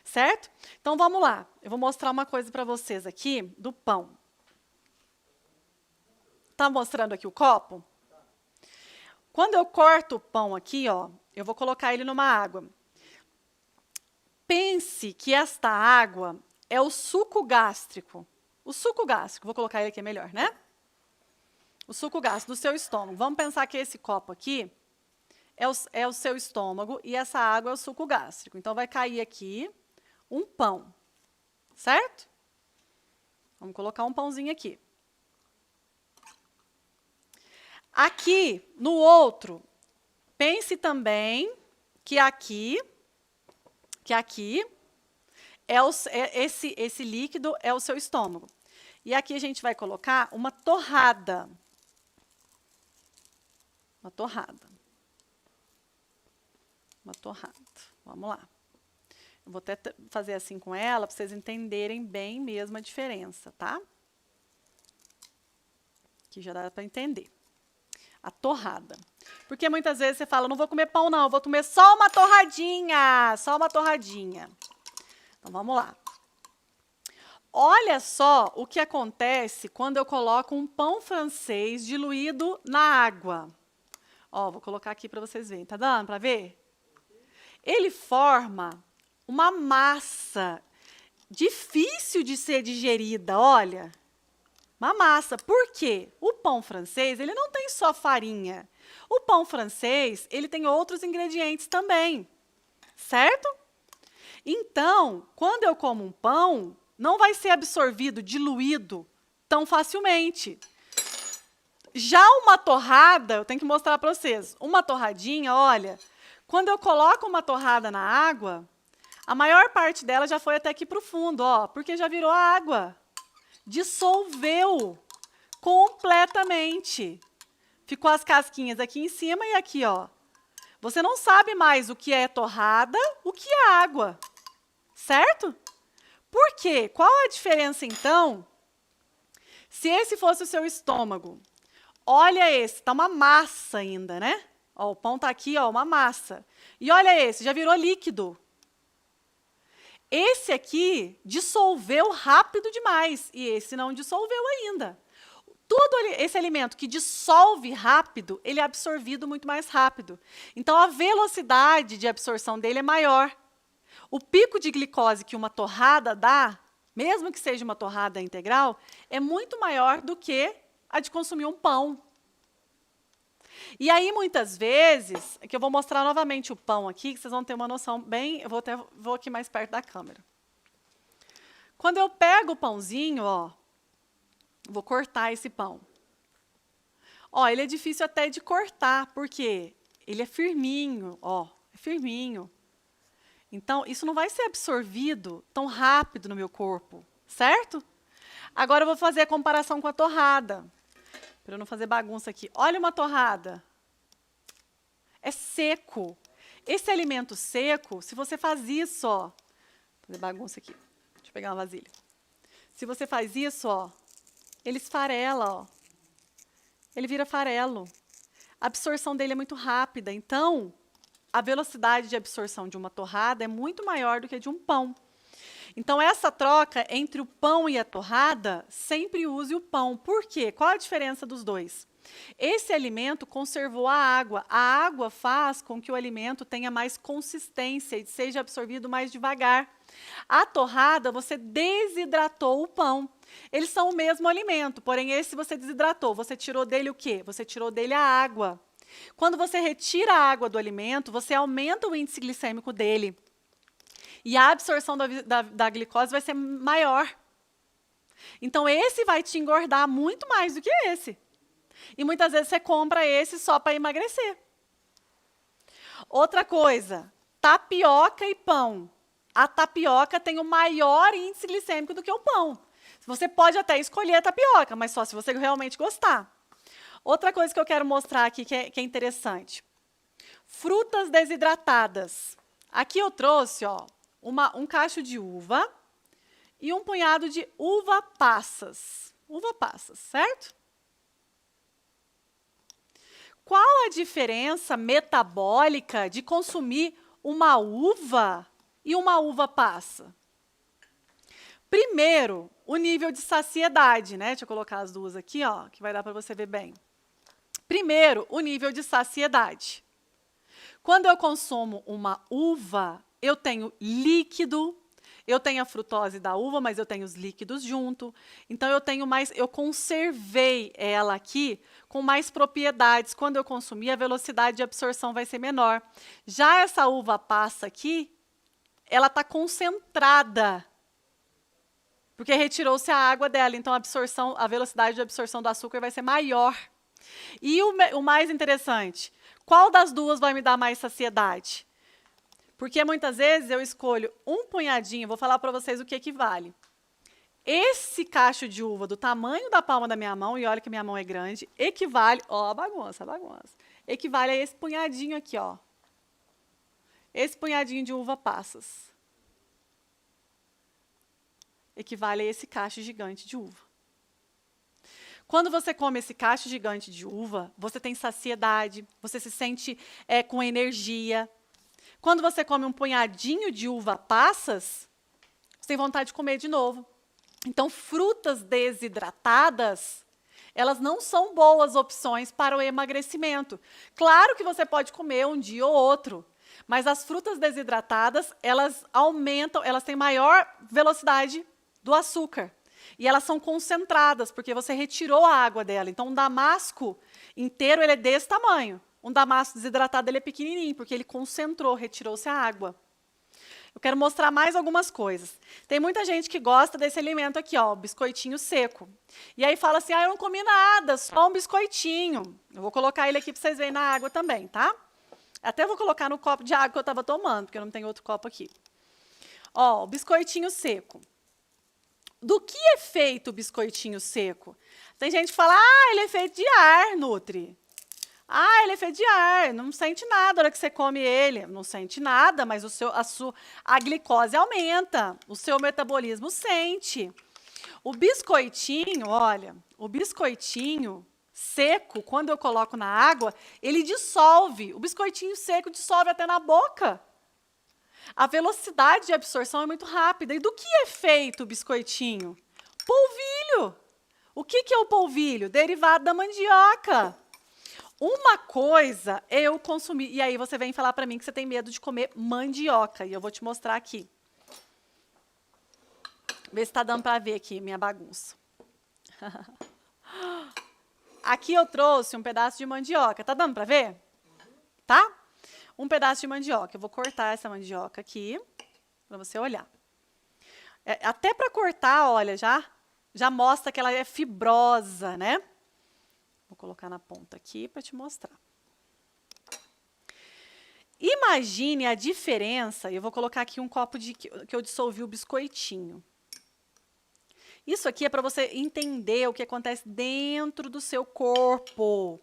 Certo? Então vamos lá. Eu vou mostrar uma coisa para vocês aqui do pão. Tá mostrando aqui o copo? Quando eu corto o pão aqui, ó, eu vou colocar ele numa água. Pense que esta água é o suco gástrico. O suco gástrico, vou colocar ele aqui melhor, né? O suco gástrico do seu estômago. Vamos pensar que esse copo aqui é o seu estômago e essa água é o suco gástrico. Então, vai cair aqui um pão, certo? Vamos colocar um pãozinho aqui. Aqui, no outro, pense também que aqui esse líquido é o seu estômago. E aqui a gente vai colocar uma torrada. Uma torrada. Uma torrada. Vamos lá. Eu vou até fazer assim com ela, para vocês entenderem bem mesmo a diferença, tá? Aqui já dá para entender. A torrada. Porque muitas vezes você fala, não vou comer pão não, vou comer só uma torradinha, só uma torradinha. Então, vamos lá. Olha só o que acontece quando eu coloco um pão francês diluído na água. Ó, vou colocar aqui para vocês verem. Tá dando para ver? Ele forma uma massa difícil de ser digerida, olha. Uma massa. Por quê? O pão francês, ele não tem só farinha. O pão francês, ele tem outros ingredientes também. Certo? Então, quando eu como um pão, não vai ser absorvido, diluído tão facilmente. Já uma torrada, eu tenho que mostrar para vocês. Uma torradinha, olha, quando eu coloco uma torrada na água, a maior parte dela já foi até aqui para o fundo, ó, porque já virou água. Dissolveu completamente. Ficou as casquinhas aqui em cima e aqui, ó. Você não sabe mais o que é torrada, o que é água. Certo? Por quê? Qual a diferença, então? Se esse fosse o seu estômago, olha esse, tá uma massa ainda, né? Ó, o pão tá aqui, ó, uma massa. E olha esse, já virou líquido. Esse aqui dissolveu rápido demais e esse não dissolveu ainda. Todo esse alimento que dissolve rápido, ele é absorvido muito mais rápido. Então, a velocidade de absorção dele é maior. O pico de glicose que uma torrada dá, mesmo que seja uma torrada integral, é muito maior do que a de consumir um pão. E aí, muitas vezes, é que eu vou mostrar novamente o pão aqui, que vocês vão ter uma noção bem... Eu vou aqui mais perto da câmera. Quando eu pego o pãozinho, ó, vou cortar esse pão. Ó, ele é difícil até de cortar, porque ele é firminho, ó, é firminho. Então, isso não vai ser absorvido tão rápido no meu corpo, certo? Agora eu vou fazer a comparação com a torrada. Para eu não fazer bagunça aqui. Olha uma torrada. É seco. Esse alimento seco, se você faz isso, ó. Vou fazer bagunça aqui. Deixa eu pegar uma vasilha. Se você faz isso, ó, ele esfarela, ó. Ele vira farelo. A absorção dele é muito rápida. Então, a velocidade de absorção de uma torrada é muito maior do que a de um pão. Então, essa troca entre o pão e a torrada, sempre use o pão. Por quê? Qual a diferença dos dois? Esse alimento conservou a água. A água faz com que o alimento tenha mais consistência e seja absorvido mais devagar. A torrada, você desidratou o pão. Eles são o mesmo alimento, porém esse você desidratou. Você tirou dele o quê? Você tirou dele a água. Quando você retira a água do alimento, você aumenta o índice glicêmico dele. E a absorção da glicose vai ser maior. Então, esse vai te engordar muito mais do que esse. E muitas vezes você compra esse só para emagrecer. Outra coisa, tapioca e pão. A tapioca tem o maior índice glicêmico do que o pão. Você pode até escolher a tapioca, mas só se você realmente gostar. Outra coisa que eu quero mostrar aqui que é interessante. Frutas desidratadas. Aqui eu trouxe, ó, um cacho de uva e um punhado de uva passas. Uva passas, certo? Qual a diferença metabólica de consumir uma uva e uma uva passa? Primeiro, o nível de saciedade, né? Deixa eu colocar as duas aqui, ó, que vai dar para você ver bem. Primeiro, o nível de saciedade. Quando eu consumo uma uva, eu tenho líquido, eu tenho a frutose da uva, mas eu tenho os líquidos junto. Então, eu conservei ela aqui com mais propriedades. Quando eu consumir, a velocidade de absorção vai ser menor. Já essa uva passa aqui, ela está concentrada, porque retirou-se a água dela. Então, a velocidade de absorção do açúcar vai ser maior. E o mais interessante, qual das duas vai me dar mais saciedade? Porque muitas vezes eu escolho um punhadinho, vou falar para vocês o que equivale. Esse cacho de uva do tamanho da palma da minha mão, e olha que minha mão é grande, equivale, ó, a bagunça, equivale a esse punhadinho aqui, ó. Esse punhadinho de uva passas. Equivale a esse cacho gigante de uva. Quando você come esse cacho gigante de uva, você tem saciedade, você se sente com energia. Quando você come um punhadinho de uva passas, você tem vontade de comer de novo. Então, frutas desidratadas, elas não são boas opções para o emagrecimento. Claro que você pode comer um dia ou outro, mas as frutas desidratadas, elas aumentam, elas têm maior velocidade do açúcar. E elas são concentradas, porque você retirou a água dela. Então, um damasco inteiro, ele é desse tamanho. Um damasco desidratado, ele é pequenininho, porque ele concentrou, retirou-se a água. Eu quero mostrar mais algumas coisas. Tem muita gente que gosta desse alimento aqui, ó, o biscoitinho seco. E aí fala assim, eu não comi nada, só um biscoitinho. Eu vou colocar ele aqui para vocês verem na água também, tá? Até vou colocar no copo de água que eu estava tomando, porque eu não tenho outro copo aqui. Ó, o biscoitinho seco. Do que é feito o biscoitinho seco? Tem gente que fala, ele é feito de ar, Nutri. Ele é feito de ar, não sente nada na hora que você come ele. Não sente nada, mas a glicose aumenta, o seu metabolismo sente. O biscoitinho, olha, o biscoitinho seco, quando eu coloco na água, ele dissolve. O biscoitinho seco dissolve até na boca. A velocidade de absorção é muito rápida. E do que é feito o biscoitinho? Polvilho. O que é o polvilho? Derivado da mandioca. Uma coisa é eu consumir, e aí você vem falar para mim que você tem medo de comer mandioca, e eu vou te mostrar aqui. Vê se está dando para ver aqui minha bagunça. Aqui eu trouxe um pedaço de mandioca, tá dando para ver? Tá? Um pedaço de mandioca. Eu vou cortar essa mandioca aqui, para você olhar. Até para cortar, olha, já mostra que ela é fibrosa, né? Vou colocar na ponta aqui para te mostrar. Imagine a diferença, eu vou colocar aqui um copo que eu dissolvi o biscoitinho. Isso aqui é para você entender o que acontece dentro do seu corpo.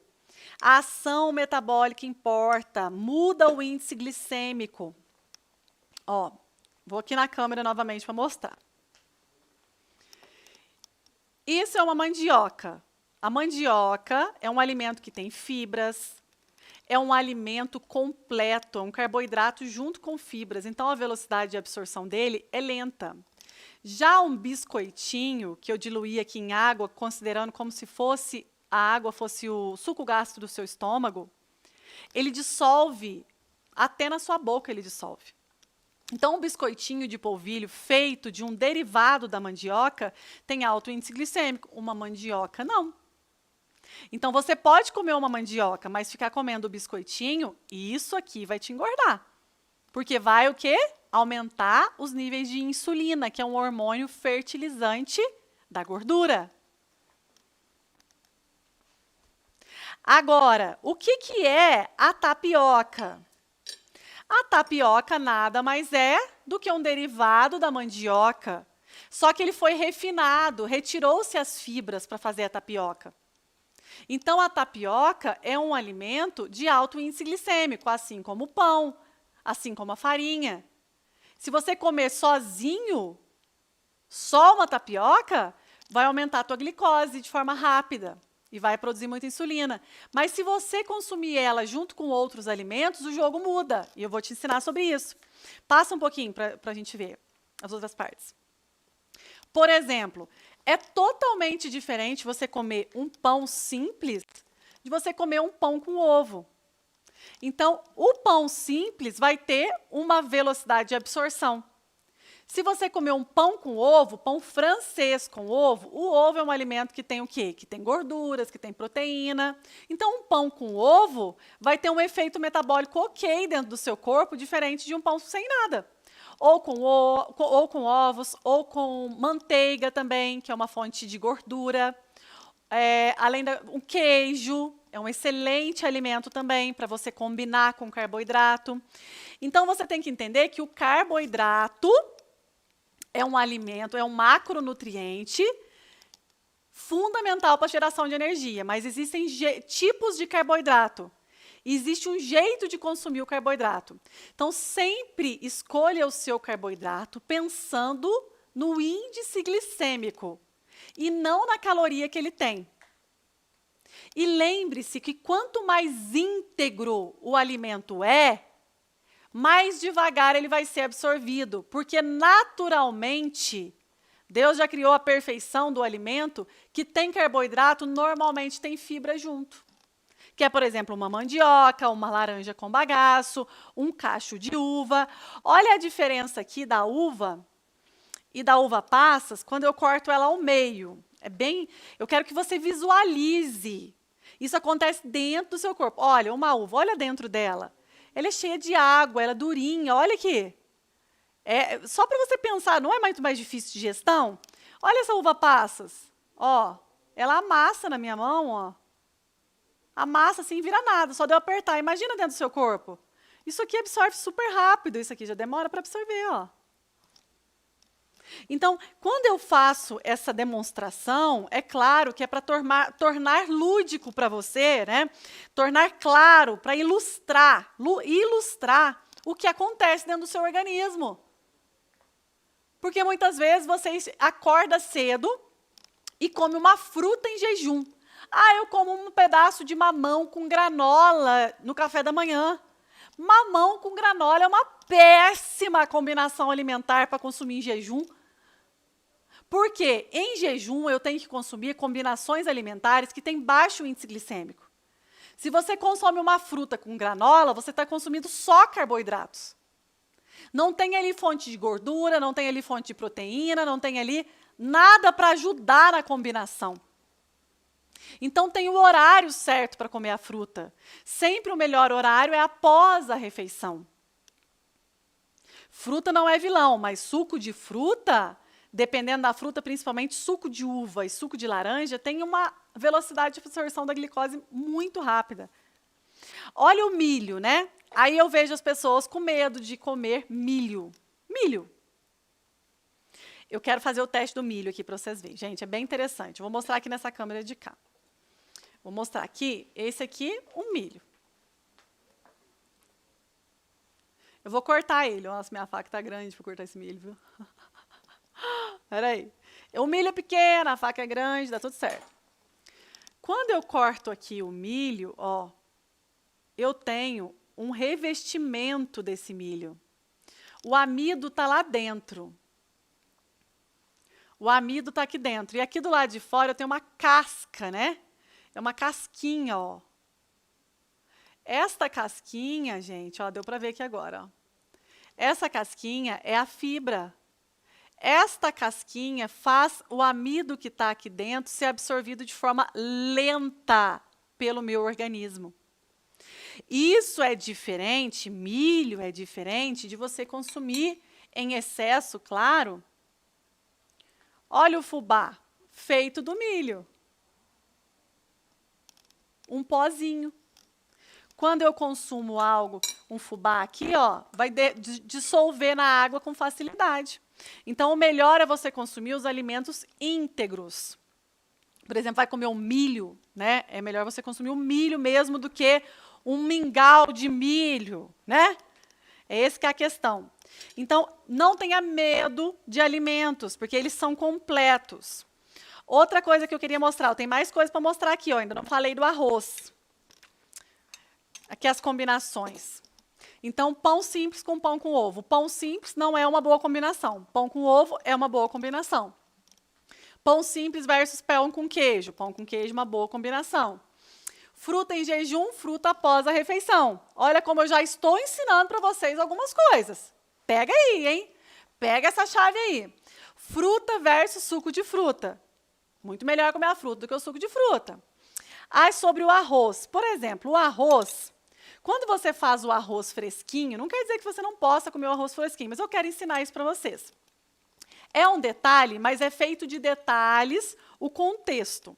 A ação metabólica importa, muda o índice glicêmico. Ó, vou aqui na câmera novamente para mostrar. Isso é uma mandioca. A mandioca é um alimento que tem fibras, é um alimento completo, é um carboidrato junto com fibras, então a velocidade de absorção dele é lenta. Já um biscoitinho, que eu diluí aqui em água, considerando como se a água fosse o suco gástrico do seu estômago, ele dissolve, até na sua boca ele dissolve. Então, um biscoitinho de polvilho feito de um derivado da mandioca tem alto índice glicêmico, uma mandioca não. Então, você pode comer uma mandioca, mas ficar comendo o biscoitinho, isso aqui vai te engordar. Porque vai o quê? Aumentar os níveis de insulina, que é um hormônio fertilizante da gordura. Agora, o que é a tapioca? A tapioca nada mais é do que um derivado da mandioca, só que ele foi refinado, retirou-se as fibras para fazer a tapioca. Então, a tapioca é um alimento de alto índice glicêmico, assim como o pão, assim como a farinha. Se você comer sozinho, só uma tapioca, vai aumentar a tua glicose de forma rápida e vai produzir muita insulina. Mas se você consumir ela junto com outros alimentos, o jogo muda. E eu vou te ensinar sobre isso. Passa um pouquinho para a gente ver as outras partes. Por exemplo, é totalmente diferente você comer um pão simples de você comer um pão com ovo. Então, o pão simples vai ter uma velocidade de absorção. Se você comer um pão com ovo, pão francês com ovo, o ovo é um alimento que tem o quê? Que tem gorduras, que tem proteína. Então, um pão com ovo vai ter um efeito metabólico ok dentro do seu corpo, diferente de um pão sem nada. Ou com ovos, ou com manteiga também, que é uma fonte de gordura. Além do queijo, é um excelente alimento também para você combinar com carboidrato. Então, você tem que entender que o carboidrato é um alimento, é um macronutriente fundamental para a geração de energia, mas existem tipos de carboidrato. Existe um jeito de consumir o carboidrato. Então, sempre escolha o seu carboidrato pensando no índice glicêmico e não na caloria que ele tem. E lembre-se que quanto mais íntegro o alimento é, mais devagar ele vai ser absorvido, porque naturalmente Deus já criou a perfeição do alimento que tem carboidrato, normalmente tem fibra junto. Que é, por exemplo, uma mandioca, uma laranja com bagaço, um cacho de uva. Olha a diferença aqui da uva e da uva passas quando eu corto ela ao meio. Eu quero que você visualize. Isso acontece dentro do seu corpo. Olha, uma uva, olha dentro dela. Ela é cheia de água, ela é durinha, olha aqui. Só para você pensar, não é muito mais difícil de digestão? Olha essa uva passas. Ó, ela amassa na minha mão, ó. Amassa assim, vira nada, só deu apertar. Imagina dentro do seu corpo. Isso aqui absorve super rápido, isso aqui já demora para absorver, ó. Então, quando eu faço essa demonstração, é claro que é para tornar lúdico para você, né? Tornar claro, para ilustrar o que acontece dentro do seu organismo. Porque muitas vezes você acorda cedo e come uma fruta em jejum. Ah, eu como um pedaço de mamão com granola no café da manhã. Mamão com granola é uma péssima combinação alimentar para consumir em jejum. Porque em jejum eu tenho que consumir combinações alimentares que têm baixo índice glicêmico. Se você consome uma fruta com granola, você está consumindo só carboidratos. Não tem ali fonte de gordura, não tem ali fonte de proteína, não tem ali nada para ajudar na combinação. Então tem o horário certo para comer a fruta. Sempre o melhor horário é após a refeição. Fruta não é vilão, mas suco de fruta, dependendo da fruta, principalmente suco de uva e suco de laranja, tem uma velocidade de absorção da glicose muito rápida. Olha o milho, né? Aí eu vejo as pessoas com medo de comer milho. Milho. Eu quero fazer o teste do milho aqui para vocês verem. Gente, é bem interessante. Eu vou mostrar aqui nessa câmera de cá. Vou mostrar aqui, esse aqui, um milho. Eu vou cortar ele. Nossa, minha faca está grande para cortar esse milho, viu? Espera aí. O milho é pequeno, a faca é grande, dá tudo certo. Quando eu corto aqui o milho, ó, eu tenho um revestimento desse milho. O amido está lá dentro. O amido está aqui dentro. E aqui do lado de fora eu tenho uma casca, né? É uma casquinha, ó. Esta casquinha, gente, ó, deu para ver aqui agora, ó. Essa casquinha é a fibra. Esta casquinha faz o amido que está aqui dentro ser absorvido de forma lenta pelo meu organismo. Isso é diferente, milho é diferente de você consumir em excesso, claro. Olha o fubá, feito do milho. Um pozinho. Quando eu consumo algo, um fubá aqui, ó, vai dissolver na água com facilidade. Então, o melhor é você consumir os alimentos íntegros. Por exemplo, vai comer um milho, né? É melhor você consumir um milho mesmo do que um mingau de milho, né? É essa que é a questão. Então, não tenha medo de alimentos, porque eles são completos. Outra coisa que eu queria mostrar, tem mais coisa para mostrar aqui, ó, ainda não falei do arroz. Aqui as combinações. Então, pão simples com pão com ovo. Pão simples não é uma boa combinação. Pão com ovo é uma boa combinação. Pão simples versus pão com queijo. Pão com queijo é uma boa combinação. Fruta em jejum, fruta após a refeição. Olha como eu já estou ensinando para vocês algumas coisas. Pega aí, hein? Pega essa chave aí. Fruta versus suco de fruta. Muito melhor comer a fruta do que o suco de fruta. Aí, sobre o arroz. Por exemplo, o arroz, quando você faz o arroz fresquinho, não quer dizer que você não possa comer o arroz fresquinho, mas eu quero ensinar isso para vocês. É um detalhe, mas é feito de detalhes o contexto.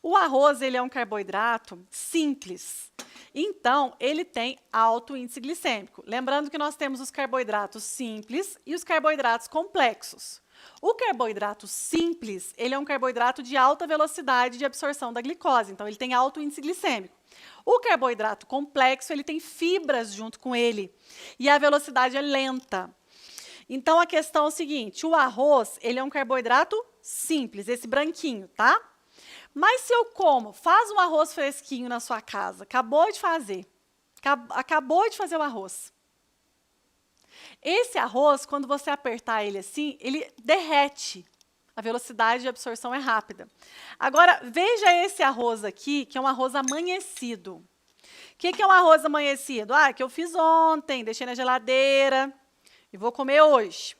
O arroz, ele é um carboidrato simples. Então, ele tem alto índice glicêmico. Lembrando que nós temos os carboidratos simples e os carboidratos complexos. O carboidrato simples, ele é um carboidrato de alta velocidade de absorção da glicose, então ele tem alto índice glicêmico. O carboidrato complexo, ele tem fibras junto com ele, e a velocidade é lenta. Então, a questão é o seguinte, o arroz, ele é um carboidrato simples, esse branquinho, tá? Mas se eu faz um arroz fresquinho na sua casa, acabou de fazer o arroz. Esse arroz, quando você apertar ele assim, ele derrete. A velocidade de absorção é rápida. Agora, veja esse arroz aqui, que é um arroz amanhecido. O que é um arroz amanhecido? Ah, que eu fiz ontem, deixei na geladeira e vou comer hoje.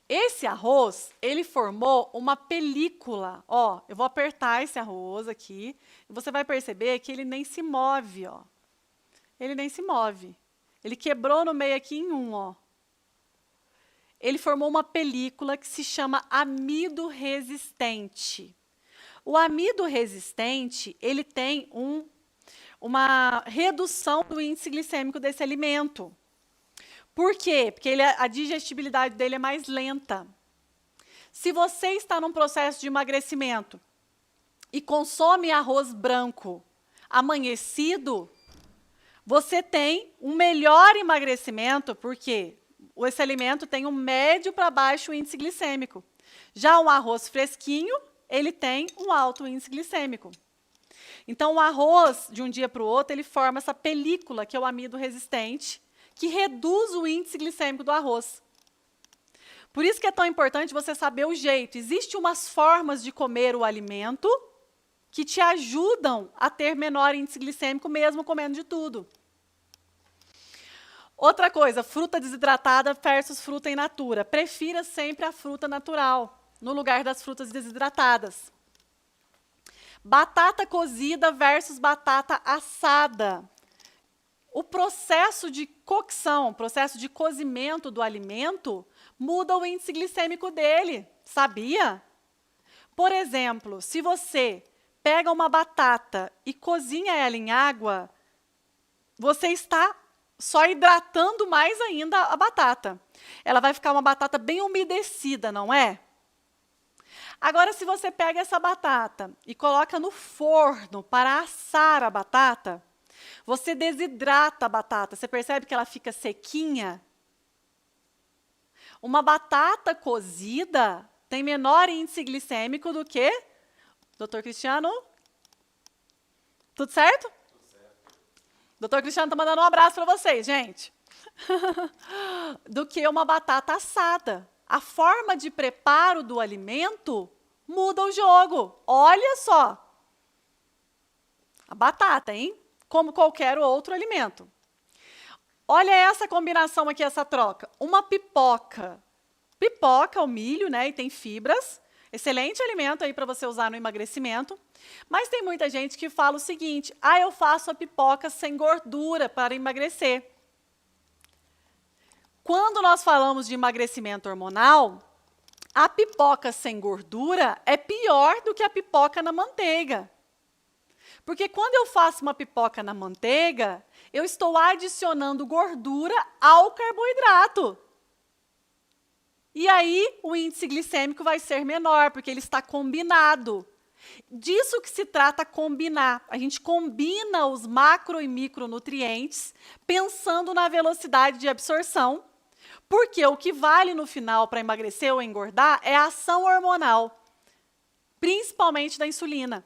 Esse arroz, ele formou uma película. Ó, eu vou apertar esse arroz aqui e você vai perceber que ele nem se move, ó. Ele nem se move. Ele quebrou no meio aqui em um, ó. Ele formou uma película que se chama amido resistente. O amido resistente, ele tem uma redução do índice glicêmico desse alimento. Por quê? Porque a digestibilidade dele é mais lenta. Se você está num processo de emagrecimento e consome arroz branco amanhecido, você tem um melhor emagrecimento, porque esse alimento tem um médio para baixo índice glicêmico. Já um arroz fresquinho, ele tem um alto índice glicêmico. Então, o arroz, de um dia para o outro, ele forma essa película, que é o amido resistente, que reduz o índice glicêmico do arroz. Por isso que é tão importante você saber o jeito. Existem umas formas de comer o alimento que te ajudam a ter menor índice glicêmico, mesmo comendo de tudo. Outra coisa, fruta desidratada versus fruta in natura. Prefira sempre a fruta natural, no lugar das frutas desidratadas. Batata cozida versus batata assada. O processo de cocção, o processo de cozimento do alimento, muda o índice glicêmico dele, sabia? Por exemplo, se você pega uma batata e cozinha ela em água, você está só hidratando mais ainda a batata. Ela vai ficar uma batata bem umedecida, não é? Agora, se você pega essa batata e coloca no forno para assar a batata, você desidrata a batata. Você percebe que ela fica sequinha? Uma batata cozida tem menor índice glicêmico do que... Doutor Cristiano? Tudo certo? Doutor Cristiano está mandando um abraço para vocês, gente. Do que uma batata assada. A forma de preparo do alimento muda o jogo. Olha só. A batata, hein? Como qualquer outro alimento. Olha essa combinação aqui, essa troca. Uma pipoca. Pipoca, o milho, né? E tem fibras. Excelente alimento aí para você usar no emagrecimento. Mas tem muita gente que fala o seguinte: ah, eu faço a pipoca sem gordura para emagrecer. Quando nós falamos de emagrecimento hormonal, a pipoca sem gordura é pior do que a pipoca na manteiga. Porque quando eu faço uma pipoca na manteiga, eu estou adicionando gordura ao carboidrato. E aí o índice glicêmico vai ser menor, porque ele está combinado. Disso que se trata combinar. A gente combina os macro e micronutrientes pensando na velocidade de absorção, porque o que vale no final para emagrecer ou engordar é a ação hormonal, principalmente da insulina.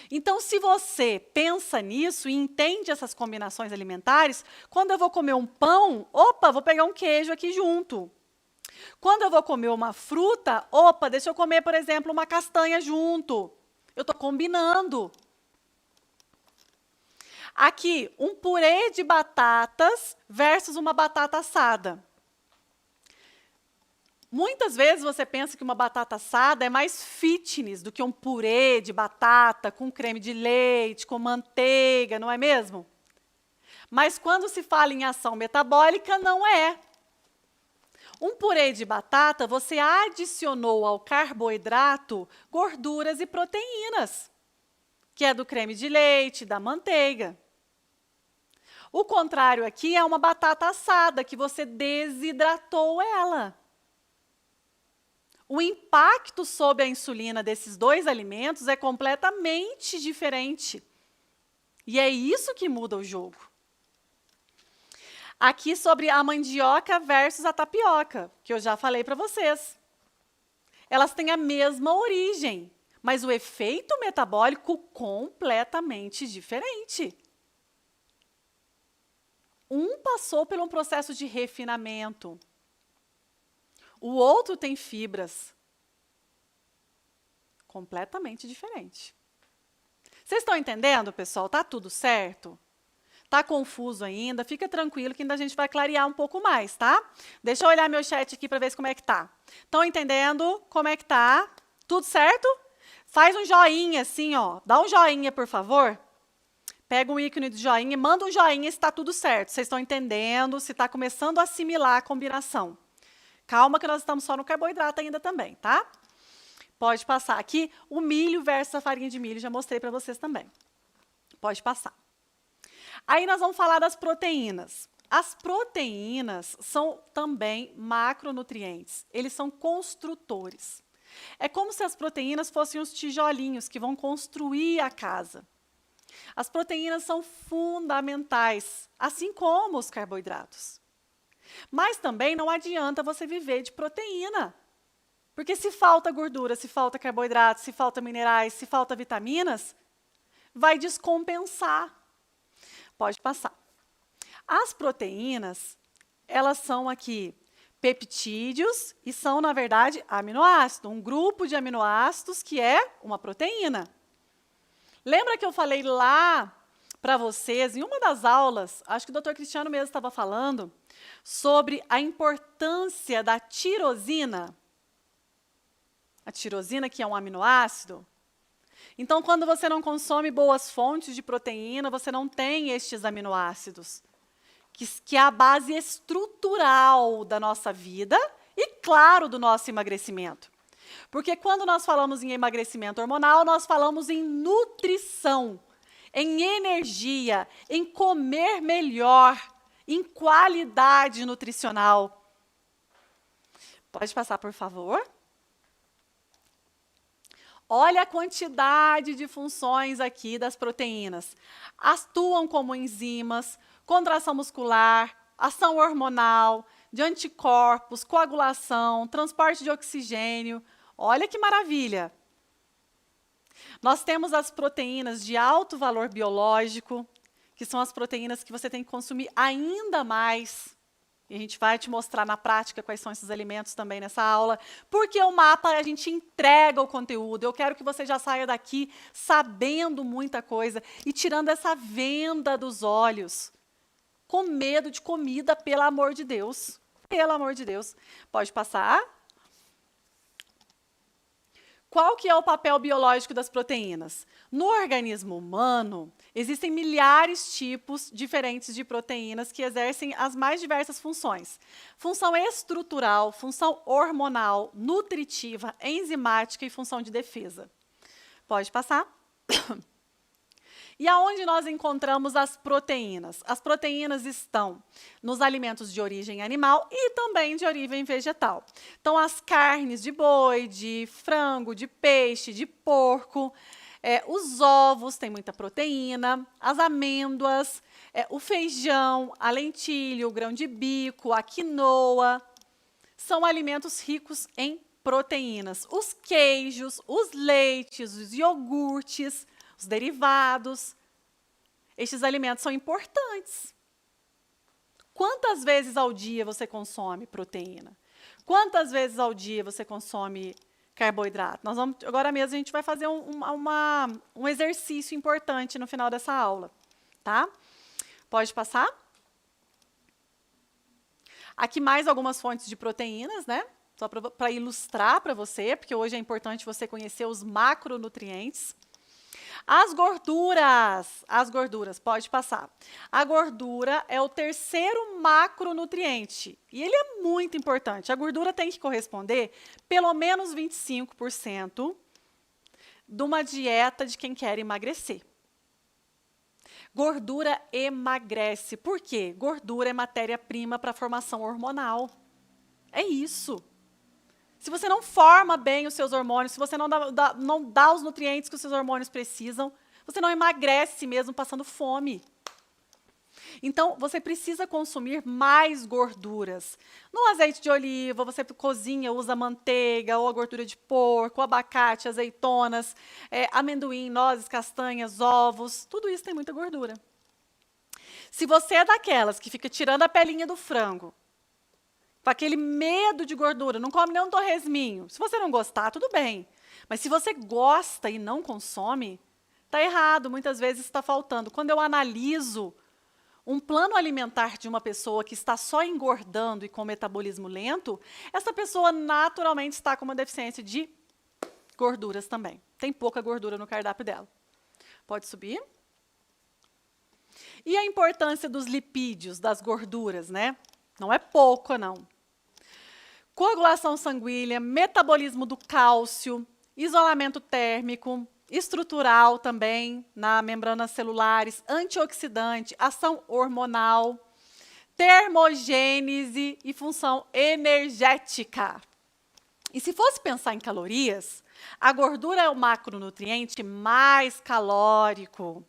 Então, se você pensa nisso e entende essas combinações alimentares, quando eu vou comer um pão, opa, vou pegar um queijo aqui junto. Quando eu vou comer uma fruta, opa, deixa eu comer, por exemplo, uma castanha junto. Eu estou combinando. Aqui, um purê de batatas versus uma batata assada. Muitas vezes você pensa que uma batata assada é mais fitness do que um purê de batata com creme de leite, com manteiga, não é mesmo? Mas quando se fala em ação metabólica, não é. Um purê de batata, você adicionou ao carboidrato gorduras e proteínas, que é do creme de leite, da manteiga. O contrário aqui é uma batata assada, que você desidratou ela. O impacto sobre a insulina desses dois alimentos é completamente diferente. E é isso que muda o jogo. Aqui sobre a mandioca versus a tapioca, que eu já falei para vocês. Elas têm a mesma origem, mas o efeito metabólico completamente diferente. Um passou por um processo de refinamento. O outro tem fibras completamente diferentes. Vocês estão entendendo, pessoal? Tá tudo certo? Tá confuso ainda? Fica tranquilo que ainda a gente vai clarear um pouco mais, tá? Deixa eu olhar meu chat aqui para ver como é que tá. Estão entendendo como é que tá? Tudo certo? Faz um joinha assim, ó. Dá um joinha, por favor. Pega um ícone de joinha e manda um joinha se está tudo certo. Vocês estão entendendo, se está começando a assimilar a combinação. Calma que nós estamos só no carboidrato ainda também, tá? Pode passar aqui o milho versus a farinha de milho, já mostrei para vocês também. Pode passar. Aí nós vamos falar das proteínas. As proteínas são também macronutrientes. Eles são construtores. É como se as proteínas fossem os tijolinhos que vão construir a casa. As proteínas são fundamentais, assim como os carboidratos. Mas também não adianta você viver de proteína. Porque se falta gordura, se falta carboidrato, se falta minerais, se falta vitaminas, vai descompensar. Pode passar. As proteínas, elas são aqui peptídeos e são, na verdade, aminoácidos. Um grupo de aminoácidos que é uma proteína. Lembra que eu falei lá para vocês, em uma das aulas, acho que o Dr. Cristiano mesmo estava falando, sobre a importância da tirosina? A tirosina, que é um aminoácido. Então, quando você não consome boas fontes de proteína, você não tem estes aminoácidos, que é a base estrutural da nossa vida e, claro, do nosso emagrecimento. Porque quando nós falamos em emagrecimento hormonal, nós falamos em nutrição, em energia, em comer melhor, em qualidade nutricional. Pode passar, por favor? Olha a quantidade de funções aqui das proteínas. Atuam como enzimas, contração muscular, ação hormonal, de anticorpos, coagulação, transporte de oxigênio. Olha que maravilha! Nós temos as proteínas de alto valor biológico, que são as proteínas que você tem que consumir ainda mais. E a gente vai te mostrar na prática quais são esses alimentos também nessa aula, porque o mapa a gente entrega o conteúdo. Eu quero que você já saia daqui sabendo muita coisa e tirando essa venda dos olhos, com medo de comida, pelo amor de Deus. Pelo amor de Deus. Pode passar. Qual que é o papel biológico das proteínas? No organismo humano, existem milhares de tipos diferentes de proteínas que exercem as mais diversas funções. Função estrutural, função hormonal, nutritiva, enzimática e função de defesa. Pode passar. E aonde nós encontramos as proteínas? As proteínas estão nos alimentos de origem animal e também de origem vegetal. Então, as carnes de boi, de frango, de peixe, de porco, os ovos têm muita proteína, as amêndoas, o feijão, a lentilha, o grão de bico, a quinoa, são alimentos ricos em proteínas. Os queijos, os leites, os iogurtes, os derivados, estes alimentos são importantes. Quantas vezes ao dia você consome proteína? Quantas vezes ao dia você consome carboidrato? Agora mesmo a gente vai fazer um exercício importante no final dessa aula, tá? Pode passar? Aqui mais algumas fontes de proteínas, né? Só para ilustrar para você, porque hoje é importante você conhecer os macronutrientes. As gorduras, pode passar. A gordura é o terceiro macronutriente e ele é muito importante. A gordura tem que corresponder pelo menos 25% de uma dieta de quem quer emagrecer. Gordura emagrece. Por quê? Gordura é matéria-prima para a formação hormonal. É isso. Se você não forma bem os seus hormônios, se você não dá os nutrientes que os seus hormônios precisam, você não emagrece mesmo passando fome. Então, você precisa consumir mais gorduras. No azeite de oliva, você cozinha, usa manteiga, ou a gordura de porco, abacate, azeitonas, amendoim, nozes, castanhas, ovos, tudo isso tem muita gordura. Se você é daquelas que fica tirando a pelinha do frango, com aquele medo de gordura, não come nem um torresminho, se você não gostar, tudo bem. Mas se você gosta e não consome, está errado, muitas vezes está faltando. Quando eu analiso um plano alimentar de uma pessoa que está só engordando e com metabolismo lento, essa pessoa naturalmente está com uma deficiência de gorduras também. Tem pouca gordura no cardápio dela. Pode subir. E a importância dos lipídios, das gorduras, né? Não é pouca, não. Coagulação sanguínea, metabolismo do cálcio, isolamento térmico, estrutural também, na membranas celulares, antioxidante, ação hormonal, termogênese e função energética. E se fosse pensar em calorias, a gordura é o macronutriente mais calórico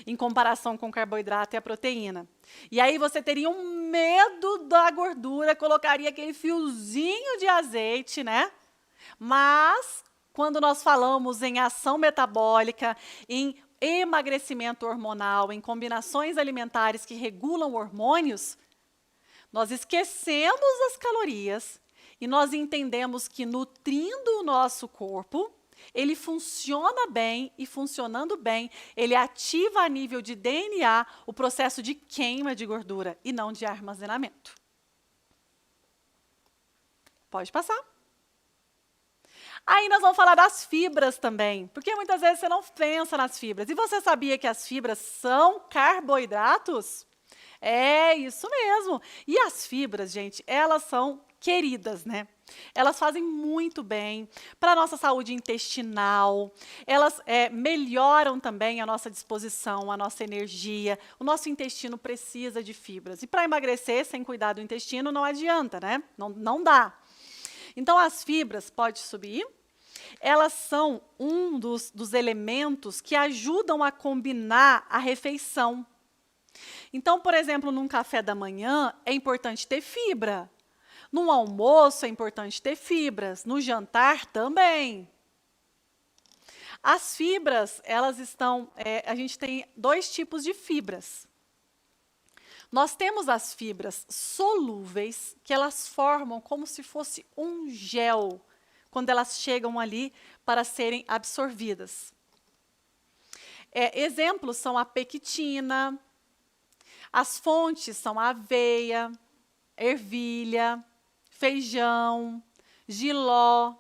em comparação com o carboidrato e a proteína. E aí você teria um medo da gordura, colocaria aquele fiozinho de azeite, né? Mas, quando nós falamos em ação metabólica, em emagrecimento hormonal, em combinações alimentares que regulam hormônios, nós esquecemos as calorias e nós entendemos que nutrindo o nosso corpo, ele funciona bem e funcionando bem, ele ativa a nível de DNA o processo de queima de gordura e não de armazenamento. Pode passar. Aí nós vamos falar das fibras também, porque muitas vezes você não pensa nas fibras. E você sabia que as fibras são carboidratos? É isso mesmo. E as fibras, gente, elas são queridas, né? Elas fazem muito bem para a nossa saúde intestinal, elas melhoram também a nossa disposição, a nossa energia. O nosso intestino precisa de fibras. E para emagrecer, sem cuidar do intestino, não adianta, né? Não dá. Então, as fibras, pode subir, elas são um dos elementos que ajudam a combinar a refeição. Então, por exemplo, num café da manhã, é importante ter fibra. No almoço, é importante ter fibras. No jantar, também. As fibras, elas estão... a gente tem dois tipos de fibras. Nós temos as fibras solúveis, que elas formam como se fosse um gel, quando elas chegam ali para serem absorvidas. Exemplos são a pectina, as fontes são a aveia, ervilha, feijão, jiló,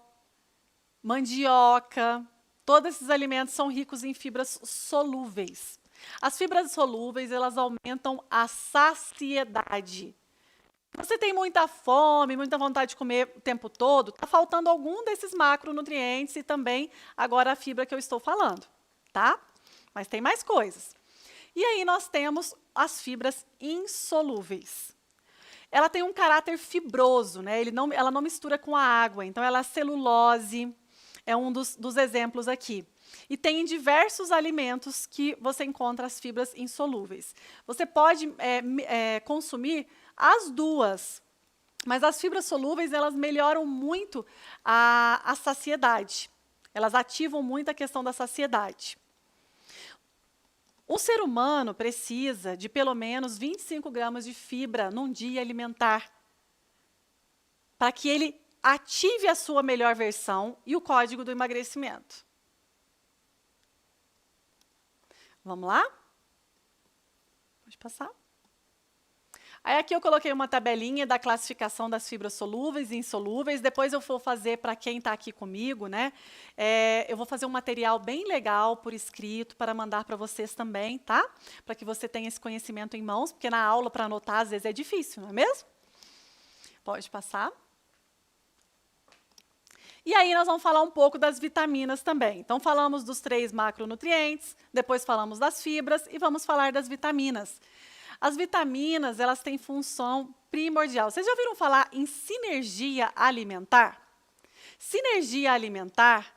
mandioca. Todos esses alimentos são ricos em fibras solúveis. As fibras solúveis, elas aumentam a saciedade. Você tem muita fome, muita vontade de comer o tempo todo, está faltando algum desses macronutrientes e também agora a fibra que eu estou falando, tá? Mas tem mais coisas. E aí nós temos as fibras insolúveis. Ela tem um caráter fibroso, né? Ela não mistura com a água, então ela é celulose, é um dos exemplos aqui. E tem em diversos alimentos que você encontra as fibras insolúveis. Você pode consumir as duas, mas as fibras solúveis, elas melhoram muito a saciedade. Elas ativam muito a questão da saciedade. O ser humano precisa de pelo menos 25 gramas de fibra num dia alimentar, para que ele ative a sua melhor versão e o código do emagrecimento. Vamos lá? Pode passar. Aí aqui eu coloquei uma tabelinha da classificação das fibras solúveis e insolúveis. Depois eu vou fazer, para quem está aqui comigo, né? Eu vou fazer um material bem legal por escrito para mandar para vocês também, tá? Para que você tenha esse conhecimento em mãos, porque na aula, para anotar, às vezes é difícil, não é mesmo? Pode passar. E aí nós vamos falar um pouco das vitaminas também. Então, falamos dos 3 macronutrientes, depois falamos das fibras e vamos falar das vitaminas. As vitaminas, elas têm função primordial. Vocês já ouviram falar em sinergia alimentar? Sinergia alimentar,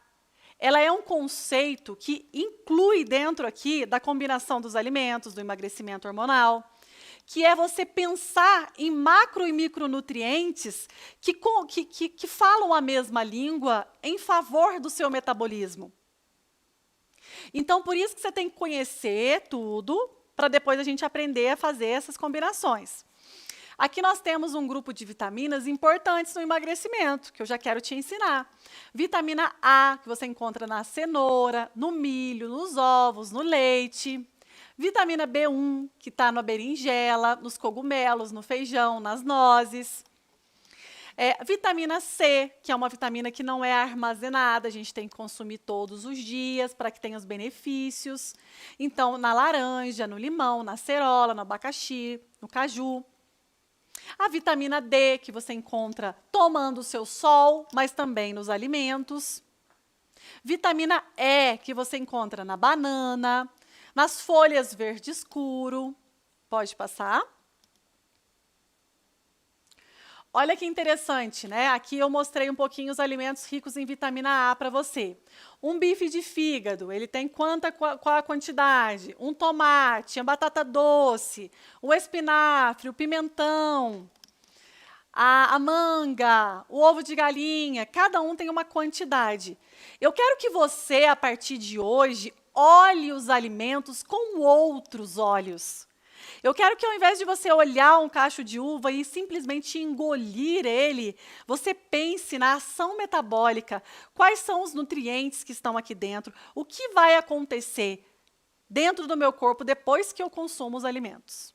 ela é um conceito que inclui dentro aqui da combinação dos alimentos, do emagrecimento hormonal, que é você pensar em macro e micronutrientes que falam a mesma língua em favor do seu metabolismo. Então, por isso que você tem que conhecer tudo, para depois a gente aprender a fazer essas combinações. Aqui nós temos um grupo de vitaminas importantes no emagrecimento, que eu já quero te ensinar. Vitamina A, que você encontra na cenoura, no milho, nos ovos, no leite. Vitamina B1, que está na berinjela, nos cogumelos, no feijão, nas nozes. Vitamina C, que é uma vitamina que não é armazenada, a gente tem que consumir todos os dias para que tenha os benefícios. Então, na laranja, no limão, na acerola, no abacaxi, no caju. A vitamina D, que você encontra tomando o seu sol, mas também nos alimentos. Vitamina E, que você encontra na banana, nas folhas verde escuro. Pode passar. Olha que interessante, né? Aqui eu mostrei um pouquinho os alimentos ricos em vitamina A para você. Um bife de fígado, ele tem qual a quantidade? Um tomate, a batata doce, o espinafre, o pimentão, a manga, o ovo de galinha, cada um tem uma quantidade. Eu quero que você, a partir de hoje, olhe os alimentos com outros olhos. Eu quero que, ao invés de você olhar um cacho de uva e simplesmente engolir ele, você pense na ação metabólica, quais são os nutrientes que estão aqui dentro, o que vai acontecer dentro do meu corpo depois que eu consumo os alimentos.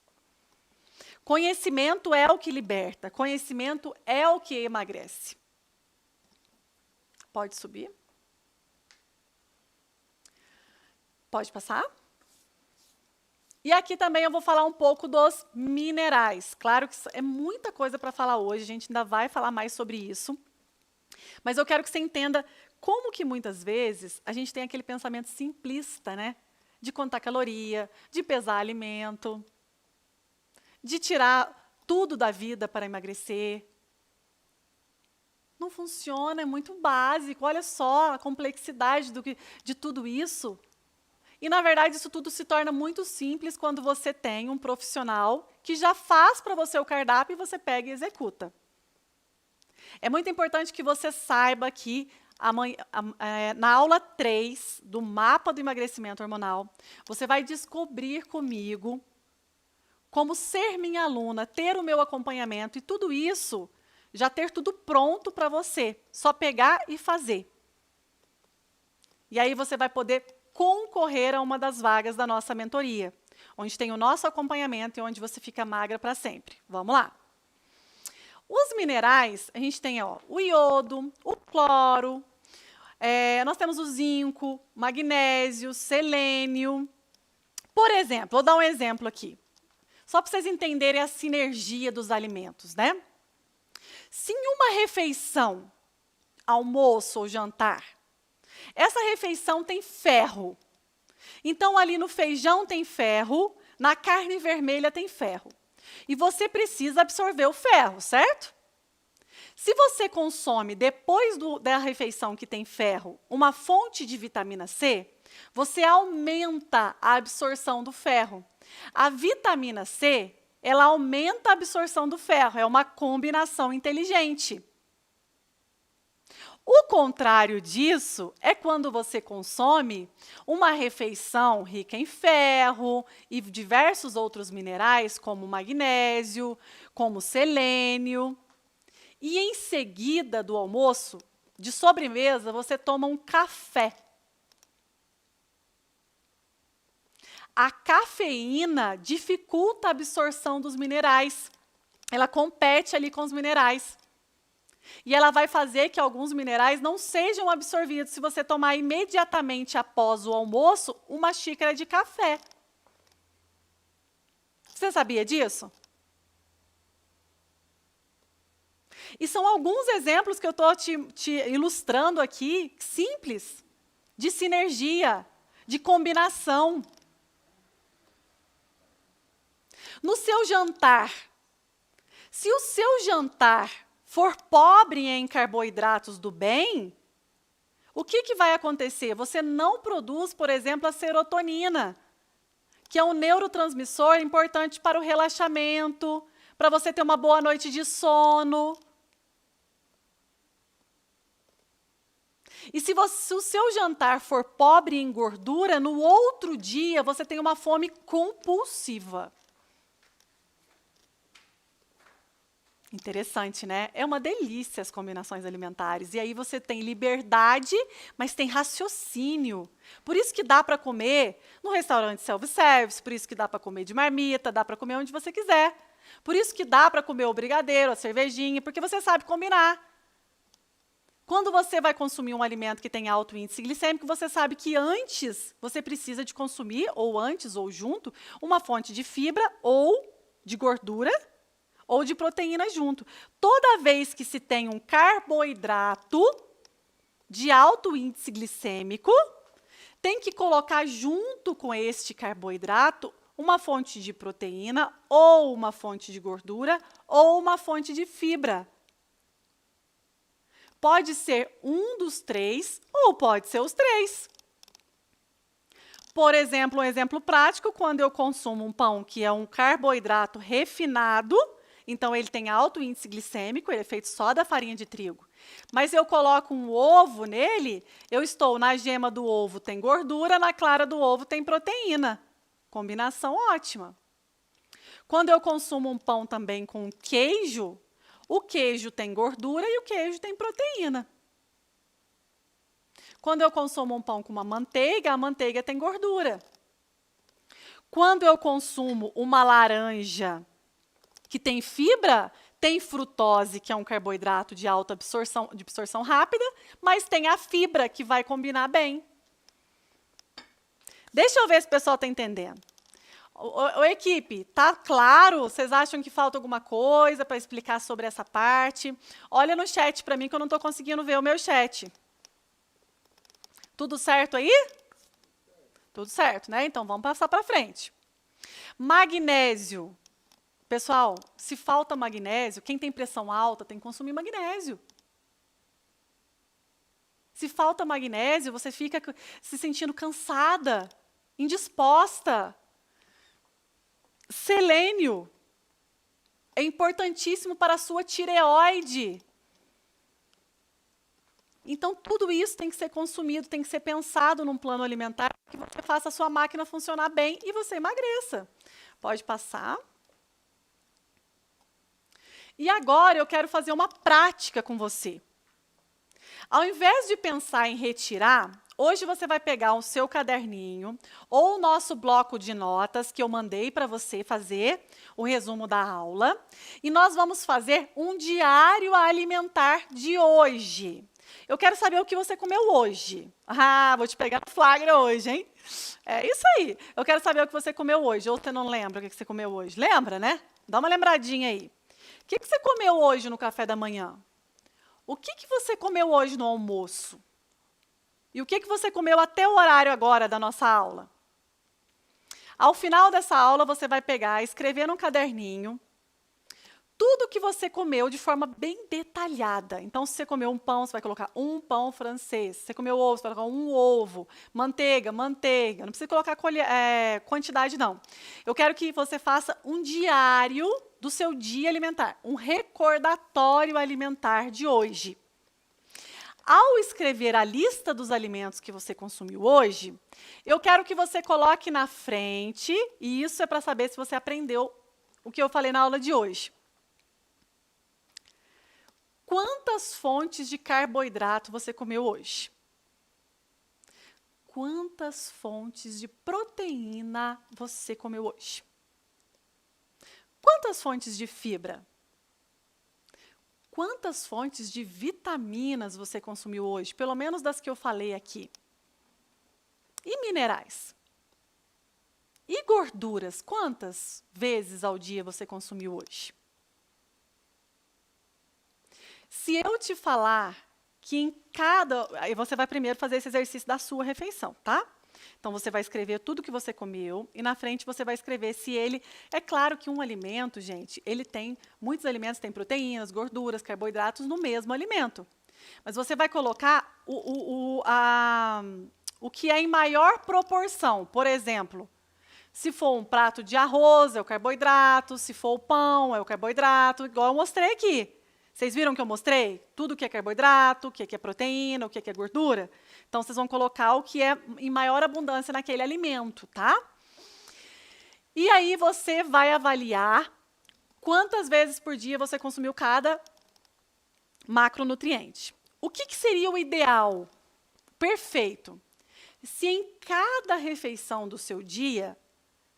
Conhecimento é o que liberta, conhecimento é o que emagrece. Pode subir? Pode passar? E aqui também eu vou falar um pouco dos minerais. Claro que é muita coisa para falar hoje, a gente ainda vai falar mais sobre isso. Mas eu quero que você entenda como que muitas vezes a gente tem aquele pensamento simplista, né? De contar caloria, de pesar alimento, de tirar tudo da vida para emagrecer. Não funciona, é muito básico. Olha só a complexidade de tudo isso. E, na verdade, isso tudo se torna muito simples quando você tem um profissional que já faz para você o cardápio e você pega e executa. É muito importante que você saiba que na aula 3 do Mapa do Emagrecimento Hormonal, você vai descobrir comigo como ser minha aluna, ter o meu acompanhamento e tudo isso, já ter tudo pronto para você, só pegar e fazer. E aí você vai poder concorrer a uma das vagas da nossa mentoria, onde tem o nosso acompanhamento e onde você fica magra para sempre. Vamos lá. Os minerais, a gente tem o iodo, o cloro, nós temos o zinco, magnésio, selênio. Por exemplo, vou dar um exemplo aqui, só para vocês entenderem a sinergia dos alimentos, né? Se em uma refeição, almoço ou jantar, essa refeição tem ferro. Então, ali no feijão tem ferro, na carne vermelha tem ferro. E você precisa absorver o ferro, certo? Se você consome, depois da refeição que tem ferro, uma fonte de vitamina C, você aumenta a absorção do ferro. A vitamina C, ela aumenta a absorção do ferro, é uma combinação inteligente. O contrário disso é quando você consome uma refeição rica em ferro e diversos outros minerais, como magnésio, como selênio. E em seguida do almoço, de sobremesa, você toma um café. A cafeína dificulta a absorção dos minerais. Ela compete ali com os minerais. E ela vai fazer que alguns minerais não sejam absorvidos se você tomar imediatamente após o almoço uma xícara de café. Você sabia disso? E são alguns exemplos que eu estou te ilustrando aqui, simples, de sinergia, de combinação. No seu jantar, se o seu jantar for pobre em carboidratos do bem, o que vai acontecer? Você não produz, por exemplo, a serotonina, que é um neurotransmissor importante para o relaxamento, para você ter uma boa noite de sono. E se o seu jantar for pobre em gordura, no outro dia você tem uma fome compulsiva. Interessante, né? É uma delícia as combinações alimentares. E aí você tem liberdade, mas tem raciocínio. Por isso que dá para comer no restaurante self-service, por isso que dá para comer de marmita, dá para comer onde você quiser. Por isso que dá para comer o brigadeiro, a cervejinha, porque você sabe combinar. Quando você vai consumir um alimento que tem alto índice glicêmico, você sabe que antes você precisa de consumir, ou antes ou junto, uma fonte de fibra ou de gordura, ou de proteína junto. Toda vez que se tem um carboidrato de alto índice glicêmico, tem que colocar junto com este carboidrato uma fonte de proteína, ou uma fonte de gordura, ou uma fonte de fibra. Pode ser um dos três, ou pode ser os três. Por exemplo, um exemplo prático, quando eu consumo um pão que é um carboidrato refinado, então ele tem alto índice glicêmico, ele é feito só da farinha de trigo. Mas eu coloco um ovo nele, eu estou na gema do ovo tem gordura, na clara do ovo tem proteína. Combinação ótima. Quando eu consumo um pão também com queijo, o queijo tem gordura e o queijo tem proteína. Quando eu consumo um pão com uma manteiga, a manteiga tem gordura. Quando eu consumo uma laranja que tem fibra, tem frutose, que é um carboidrato de alta absorção, de absorção rápida, mas tem a fibra, que vai combinar bem. Deixa eu ver se o pessoal está entendendo. Ô, equipe, tá claro? Vocês acham que falta alguma coisa para explicar sobre essa parte? Olha no chat para mim, que eu não estou conseguindo ver o meu chat. Tudo certo aí? Tudo certo, né? Então, vamos passar para frente. Magnésio. Pessoal, se falta magnésio, quem tem pressão alta tem que consumir magnésio. Se falta magnésio, você fica se sentindo cansada, indisposta. Selênio é importantíssimo para a sua tireoide. Então, tudo isso tem que ser consumido, tem que ser pensado num plano alimentar para que você faça a sua máquina funcionar bem e você emagreça. Pode passar. E agora eu quero fazer uma prática com você. Ao invés de pensar em retirar, hoje você vai pegar o seu caderninho ou o nosso bloco de notas que eu mandei para você fazer o resumo da aula. E nós vamos fazer um diário alimentar de hoje. Eu quero saber o que você comeu hoje. Ah, vou te pegar no flagra hoje, hein? É isso aí. Eu quero saber o que você comeu hoje. Ou você não lembra o que você comeu hoje? Lembra, né? Dá uma lembradinha aí. O que você comeu hoje no café da manhã? O que você comeu hoje no almoço? E o que você comeu até o horário agora da nossa aula? Ao final dessa aula, você vai pegar, escrever num caderninho, tudo que você comeu de forma bem detalhada. Então, se você comeu um pão, você vai colocar um pão francês. Se você comeu ovo, você vai colocar um ovo. Manteiga, manteiga. Não precisa colocar quantidade, não. Eu quero que você faça um diário do seu dia alimentar, um recordatório alimentar de hoje. Ao escrever a lista dos alimentos que você consumiu hoje, eu quero que você coloque na frente, e isso é para saber se você aprendeu o que eu falei na aula de hoje. Quantas fontes de carboidrato você comeu hoje? Quantas fontes de proteína você comeu hoje? Quantas fontes de fibra? Quantas fontes de vitaminas você consumiu hoje? Pelo menos das que eu falei aqui. E minerais? E gorduras? Quantas vezes ao dia você consumiu hoje? Se eu te falar que em cada... Aí você vai primeiro fazer esse exercício da sua refeição, tá? Então, você vai escrever tudo que você comeu e na frente você vai escrever se ele... É claro que um alimento, gente, ele tem... Muitos alimentos têm proteínas, gorduras, carboidratos no mesmo alimento. Mas você vai colocar o que é em maior proporção. Por exemplo, se for um prato de arroz, é o carboidrato. Se for o pão, é o carboidrato, igual eu mostrei aqui. Vocês viram que eu mostrei? Tudo que é carboidrato, o que é proteína, o que é gordura. Então, vocês vão colocar o que é em maior abundância naquele alimento, tá? E aí, você vai avaliar quantas vezes por dia você consumiu cada macronutriente. O que seria o ideal? Perfeito. Se em cada refeição do seu dia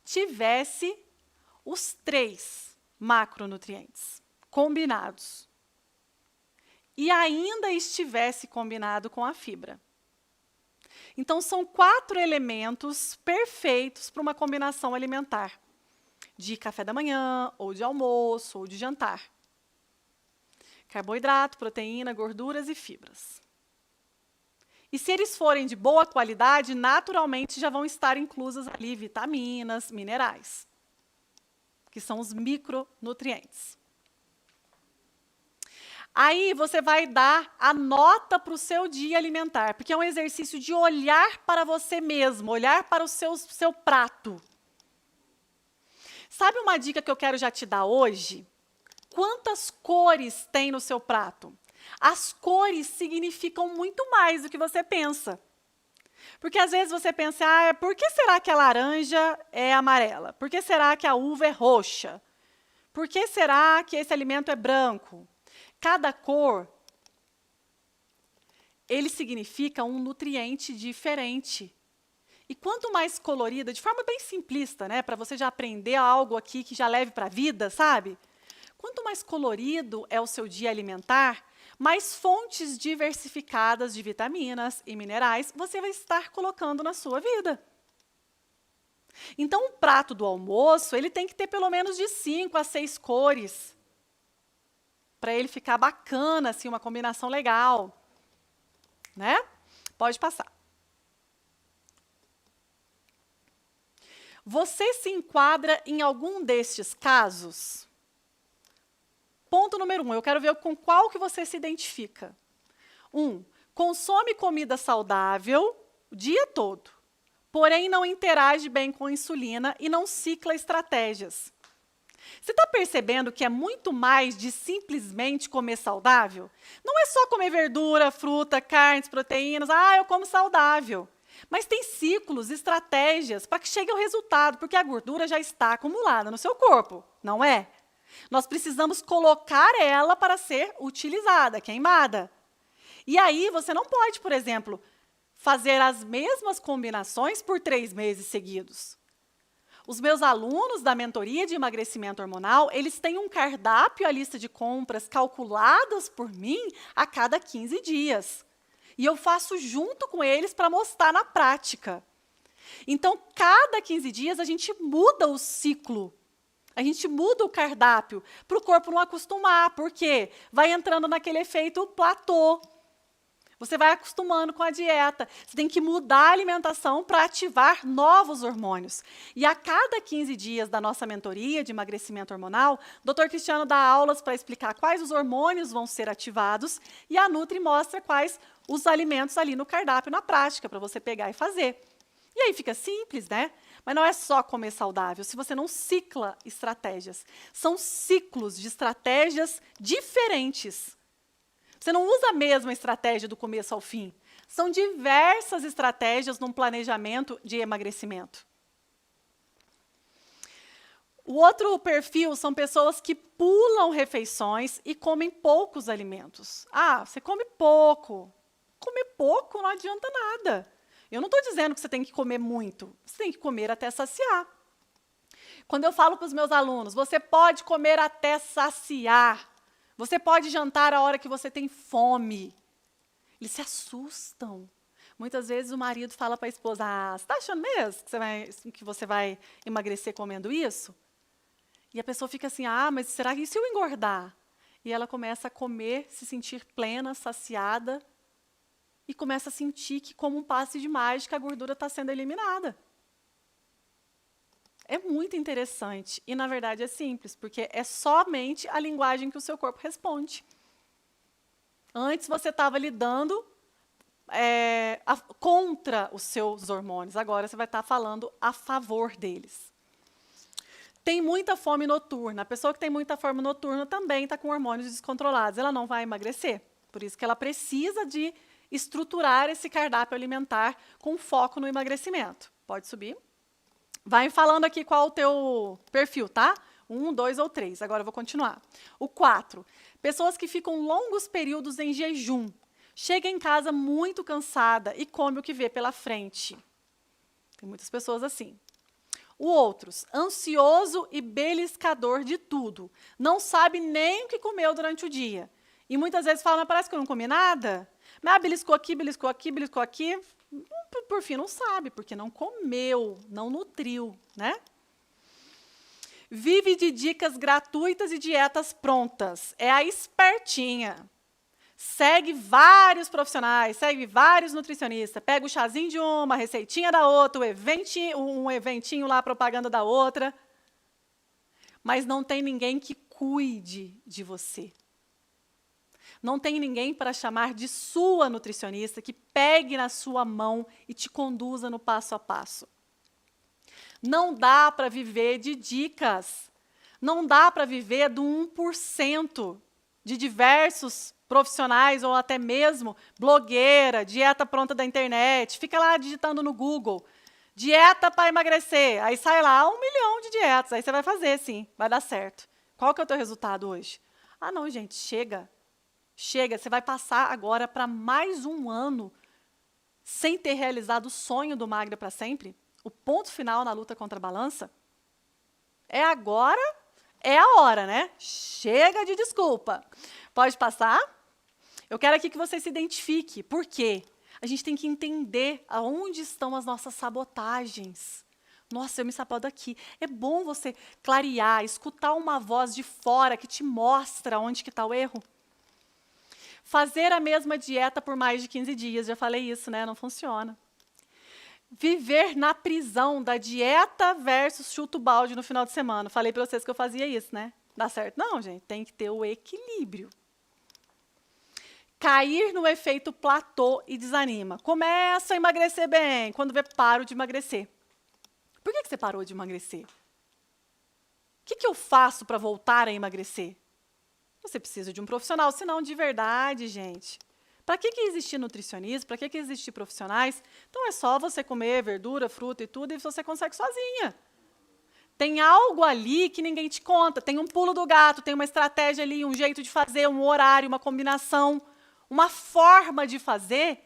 tivesse os 3 macronutrientes combinados e ainda estivesse combinado com a fibra. Então, são 4 elementos perfeitos para uma combinação alimentar, de café da manhã, ou de almoço, ou de jantar. Carboidrato, proteína, gorduras e fibras. E se eles forem de boa qualidade, naturalmente já vão estar inclusas ali vitaminas, minerais, que são os micronutrientes. Aí você vai dar a nota para o seu dia alimentar, porque é um exercício de olhar para você mesmo, olhar para o seu prato. Sabe uma dica que eu quero já te dar hoje? Quantas cores tem no seu prato? As cores significam muito mais do que você pensa. Porque às vezes você pensa, por que será que a laranja é amarela? Por que será que a uva é roxa? Por que será que esse alimento é branco? Cada cor, ele significa um nutriente diferente. E quanto mais colorida, de forma bem simplista, né, para você já aprender algo aqui que já leve para a vida, sabe? Quanto mais colorido é o seu dia alimentar, mais fontes diversificadas de vitaminas e minerais você vai estar colocando na sua vida. Então, o prato do almoço, ele tem que ter pelo menos de 5 a 6 cores, para ele ficar bacana, assim, uma combinação legal. Né? Pode passar. Você se enquadra em algum destes casos? Ponto número 1, eu quero ver com qual que você se identifica. 1, consome comida saudável o dia todo, porém não interage bem com a insulina e não cicla estratégias. Você está percebendo que é muito mais de simplesmente comer saudável? Não é só comer verdura, fruta, carnes, proteínas. Eu como saudável. Mas tem ciclos, estratégias para que chegue ao resultado, porque a gordura já está acumulada no seu corpo, não é? Nós precisamos colocar ela para ser utilizada, queimada. E aí você não pode, por exemplo, fazer as mesmas combinações por 3 meses seguidos. Os meus alunos da mentoria de emagrecimento hormonal, eles têm um cardápio, a lista de compras calculadas por mim a cada 15 dias. E eu faço junto com eles para mostrar na prática. Então, cada 15 dias a gente muda o ciclo. A gente muda o cardápio para o corpo não acostumar, porque vai entrando naquele efeito platô. Você vai acostumando com a dieta. Você tem que mudar a alimentação para ativar novos hormônios. E a cada 15 dias da nossa mentoria de emagrecimento hormonal, o Dr. Cristiano dá aulas para explicar quais os hormônios vão ser ativados e a Nutri mostra quais os alimentos ali no cardápio, na prática, para você pegar e fazer. E aí fica simples, né? Mas não é só comer saudável, se você não cicla estratégias. São ciclos de estratégias diferentes. Você não usa a mesma estratégia do começo ao fim. São diversas estratégias num planejamento de emagrecimento. O outro perfil são pessoas que pulam refeições e comem poucos alimentos. Você come pouco. Comer pouco não adianta nada. Eu não estou dizendo que você tem que comer muito. Você tem que comer até saciar. Quando eu falo para os meus alunos, você pode comer até saciar. Você pode jantar a hora que você tem fome. Eles se assustam. Muitas vezes o marido fala para a esposa, você está achando mesmo que você vai emagrecer comendo isso? E a pessoa fica assim, mas será que e se eu engordar? E ela começa a comer, se sentir plena, saciada, e começa a sentir que, como um passe de mágica, a gordura está sendo eliminada. É muito interessante e, na verdade, é simples, porque é somente a linguagem que o seu corpo responde. Antes você estava lidando contra os seus hormônios, agora você vai estar falando a favor deles. Tem muita fome noturna. A pessoa que tem muita fome noturna também está com hormônios descontrolados. Ela não vai emagrecer. Por isso que ela precisa de estruturar esse cardápio alimentar com foco no emagrecimento. Pode subir. Vai falando aqui qual o teu perfil, tá? 1, 2 ou 3. Agora eu vou continuar. O 4. Pessoas que ficam longos períodos em jejum. Chega em casa muito cansada e come o que vê pela frente. Tem muitas pessoas assim. O outros, ansioso e beliscador de tudo. Não sabe nem o que comeu durante o dia. E muitas vezes fala, mas parece que eu não comi nada. Mas beliscou aqui, beliscou aqui, beliscou aqui. Por fim, não sabe, porque não comeu, não nutriu, né? Vive de dicas gratuitas e dietas prontas. É a espertinha. Segue vários profissionais, segue vários nutricionistas, pega o chazinho de uma, a receitinha da outra, um eventinho lá, propaganda da outra. Mas não tem ninguém que cuide de você. Não tem ninguém para chamar de sua nutricionista, que pegue na sua mão e te conduza no passo a passo. Não dá para viver de dicas. Não dá para viver do 1% de diversos profissionais ou até mesmo blogueira, dieta pronta da internet. Fica lá digitando no Google, dieta para emagrecer. Aí sai lá 1 milhão de dietas. Aí você vai fazer, sim, vai dar certo. Qual que é o teu resultado hoje? Ah, não, gente, chega. Chega, você vai passar agora para mais um ano sem ter realizado o sonho do Magra para sempre? O ponto final na luta contra a balança? É agora, é a hora, né? Chega de desculpa. Pode passar? Eu quero aqui que você se identifique. Por quê? A gente tem que entender aonde estão as nossas sabotagens. Nossa, eu me saboto aqui. É bom você clarear, escutar uma voz de fora que te mostra onde que está o erro. Fazer a mesma dieta por mais de 15 dias. Já falei isso, né? Não funciona. Viver na prisão da dieta versus chuta o balde no final de semana. Falei para vocês que eu fazia isso, né? Dá certo? Não, gente. Tem que ter o equilíbrio. Cair no efeito platô e desanima. Começa a emagrecer bem. Quando vê, paro de emagrecer. Por que você parou de emagrecer? O que eu faço para voltar a emagrecer? Você precisa de um profissional, senão de verdade, gente. Para que existir nutricionista? Para que existir profissionais? Então é só você comer verdura, fruta e tudo e você consegue sozinha. Tem algo ali que ninguém te conta. Tem um pulo do gato, tem uma estratégia ali, um jeito de fazer, um horário, uma combinação, uma forma de fazer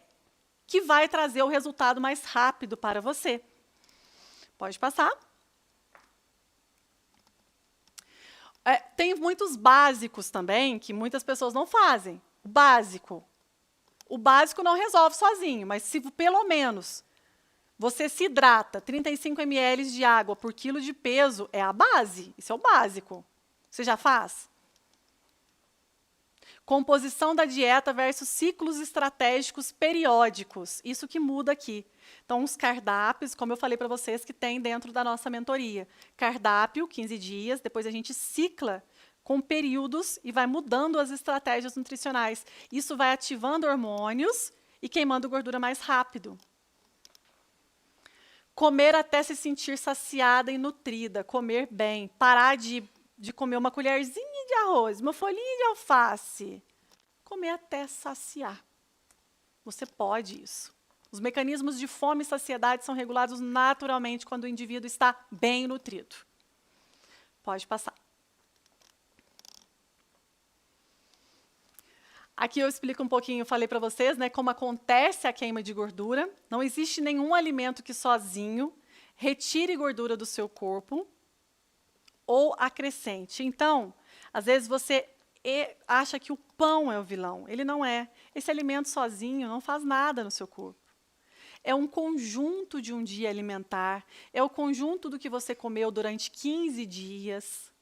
que vai trazer o resultado mais rápido para você. Pode passar. Tem muitos básicos também que muitas pessoas não fazem. O básico não resolve sozinho, mas se pelo menos você se hidrata 35 ml de água por quilo de peso, é a base. Isso é o básico. Você já faz? Composição da dieta versus ciclos estratégicos periódicos. Isso que muda aqui. Então, os cardápios, como eu falei para vocês, que tem dentro da nossa mentoria. Cardápio, 15 dias, depois a gente cicla com períodos e vai mudando as estratégias nutricionais. Isso vai ativando hormônios e queimando gordura mais rápido. Comer até se sentir saciada e nutrida, comer bem, parar de comer uma colherzinha de arroz, uma folhinha de alface. Comer até saciar. Você pode isso. Os mecanismos de fome e saciedade são regulados naturalmente quando o indivíduo está bem nutrido. Pode passar. Aqui eu explico um pouquinho, eu falei para vocês, né, como acontece a queima de gordura. Não existe nenhum alimento que sozinho retire gordura do seu corpo ou acrescente. Então, às vezes você acha que o pão é o vilão. Ele não é. Esse alimento sozinho não faz nada no seu corpo. É um conjunto de um dia alimentar, é o conjunto do que você comeu durante 15 dias,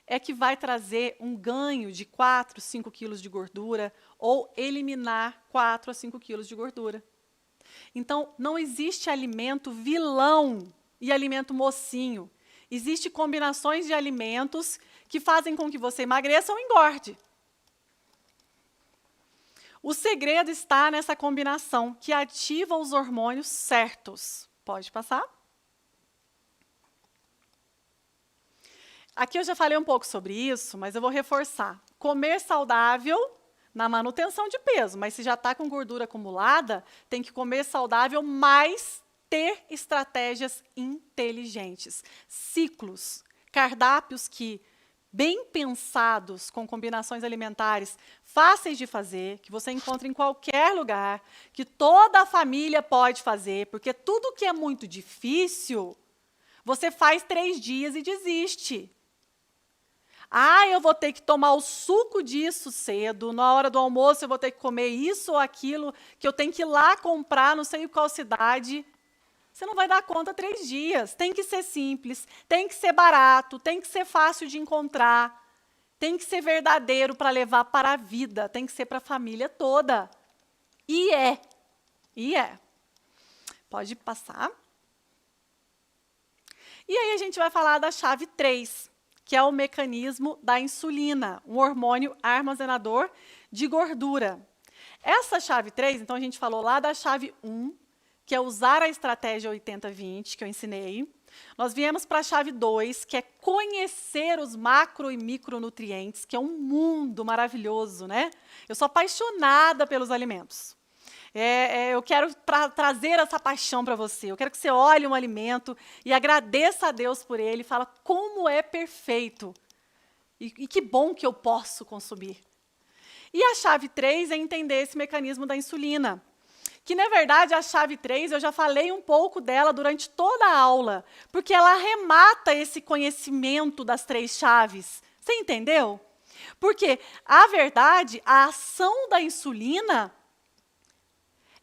é que vai trazer um ganho de 4, 5 quilos de gordura ou eliminar 4 a 5 quilos de gordura. Então, não existe alimento vilão e alimento mocinho. Existem combinações de alimentos que fazem com que você emagreça ou engorde. O segredo está nessa combinação que ativa os hormônios certos. Pode passar? Aqui eu já falei um pouco sobre isso, mas eu vou reforçar. Comer saudável na manutenção de peso, mas se já está com gordura acumulada, tem que comer saudável, mas ter estratégias inteligentes. Ciclos, cardápios que, bem pensados, com combinações alimentares fáceis de fazer, que você encontra em qualquer lugar, que toda a família pode fazer, porque tudo que é muito difícil, você faz 3 dias e desiste. Ah, eu vou ter que tomar o suco disso cedo, na hora do almoço eu vou ter que comer isso ou aquilo, que eu tenho que ir lá comprar, não sei qual cidade. Você não vai dar conta 3 dias. Tem que ser simples, tem que ser barato, tem que ser fácil de encontrar, tem que ser verdadeiro para levar para a vida, tem que ser para a família toda. E é. Pode passar. E aí a gente vai falar da chave 3, que é o mecanismo da insulina, um hormônio armazenador de gordura. Essa chave 3, então a gente falou lá da chave 1, que é usar a estratégia 80-20, que eu ensinei. Nós viemos para a chave 2, que é conhecer os macro e micronutrientes, que é um mundo maravilhoso, né? Eu sou apaixonada pelos alimentos. Eu quero trazer essa paixão para você. Eu quero que você olhe um alimento e agradeça a Deus por ele, fala como é perfeito e que bom que eu posso consumir. E a chave 3 é entender esse mecanismo da insulina, que, na verdade, a chave 3, eu já falei um pouco dela durante toda a aula, porque ela arremata esse conhecimento das 3 chaves. Você entendeu? Porque, a verdade, a ação da insulina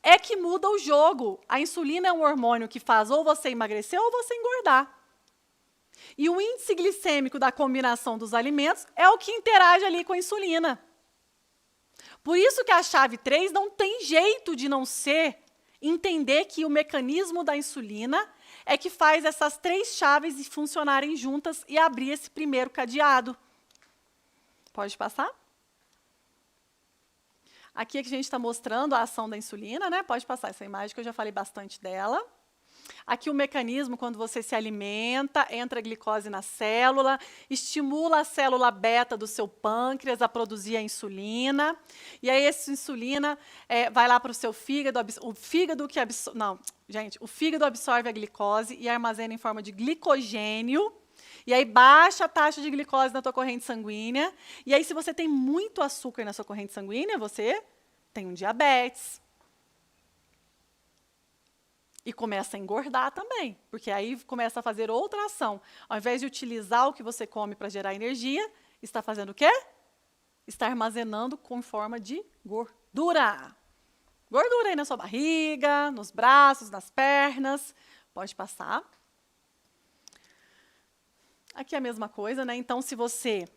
é que muda o jogo. A insulina é um hormônio que faz ou você emagrecer ou você engordar. E o índice glicêmico da combinação dos alimentos é o que interage ali com a insulina. Por isso que a chave 3 não tem jeito de não ser entender que o mecanismo da insulina é que faz essas 3 chaves funcionarem juntas e abrir esse primeiro cadeado. Pode passar? Aqui é que a gente está mostrando a ação da insulina, né? Pode passar essa imagem que eu já falei bastante dela. Aqui o mecanismo, quando você se alimenta, entra a glicose na célula, estimula a célula beta do seu pâncreas a produzir a insulina, e aí essa insulina vai lá para o seu fígado, o fígado absorve a glicose e armazena em forma de glicogênio, e aí baixa a taxa de glicose na tua corrente sanguínea, e aí se você tem muito açúcar na sua corrente sanguínea, você tem um diabetes. E começa a engordar também, porque aí começa a fazer outra ação. Ao invés de utilizar o que você come para gerar energia, está fazendo o quê? Está armazenando com forma de gordura. Gordura aí na sua barriga, nos braços, nas pernas. Pode passar. Aqui é a mesma coisa, né? Então, se você...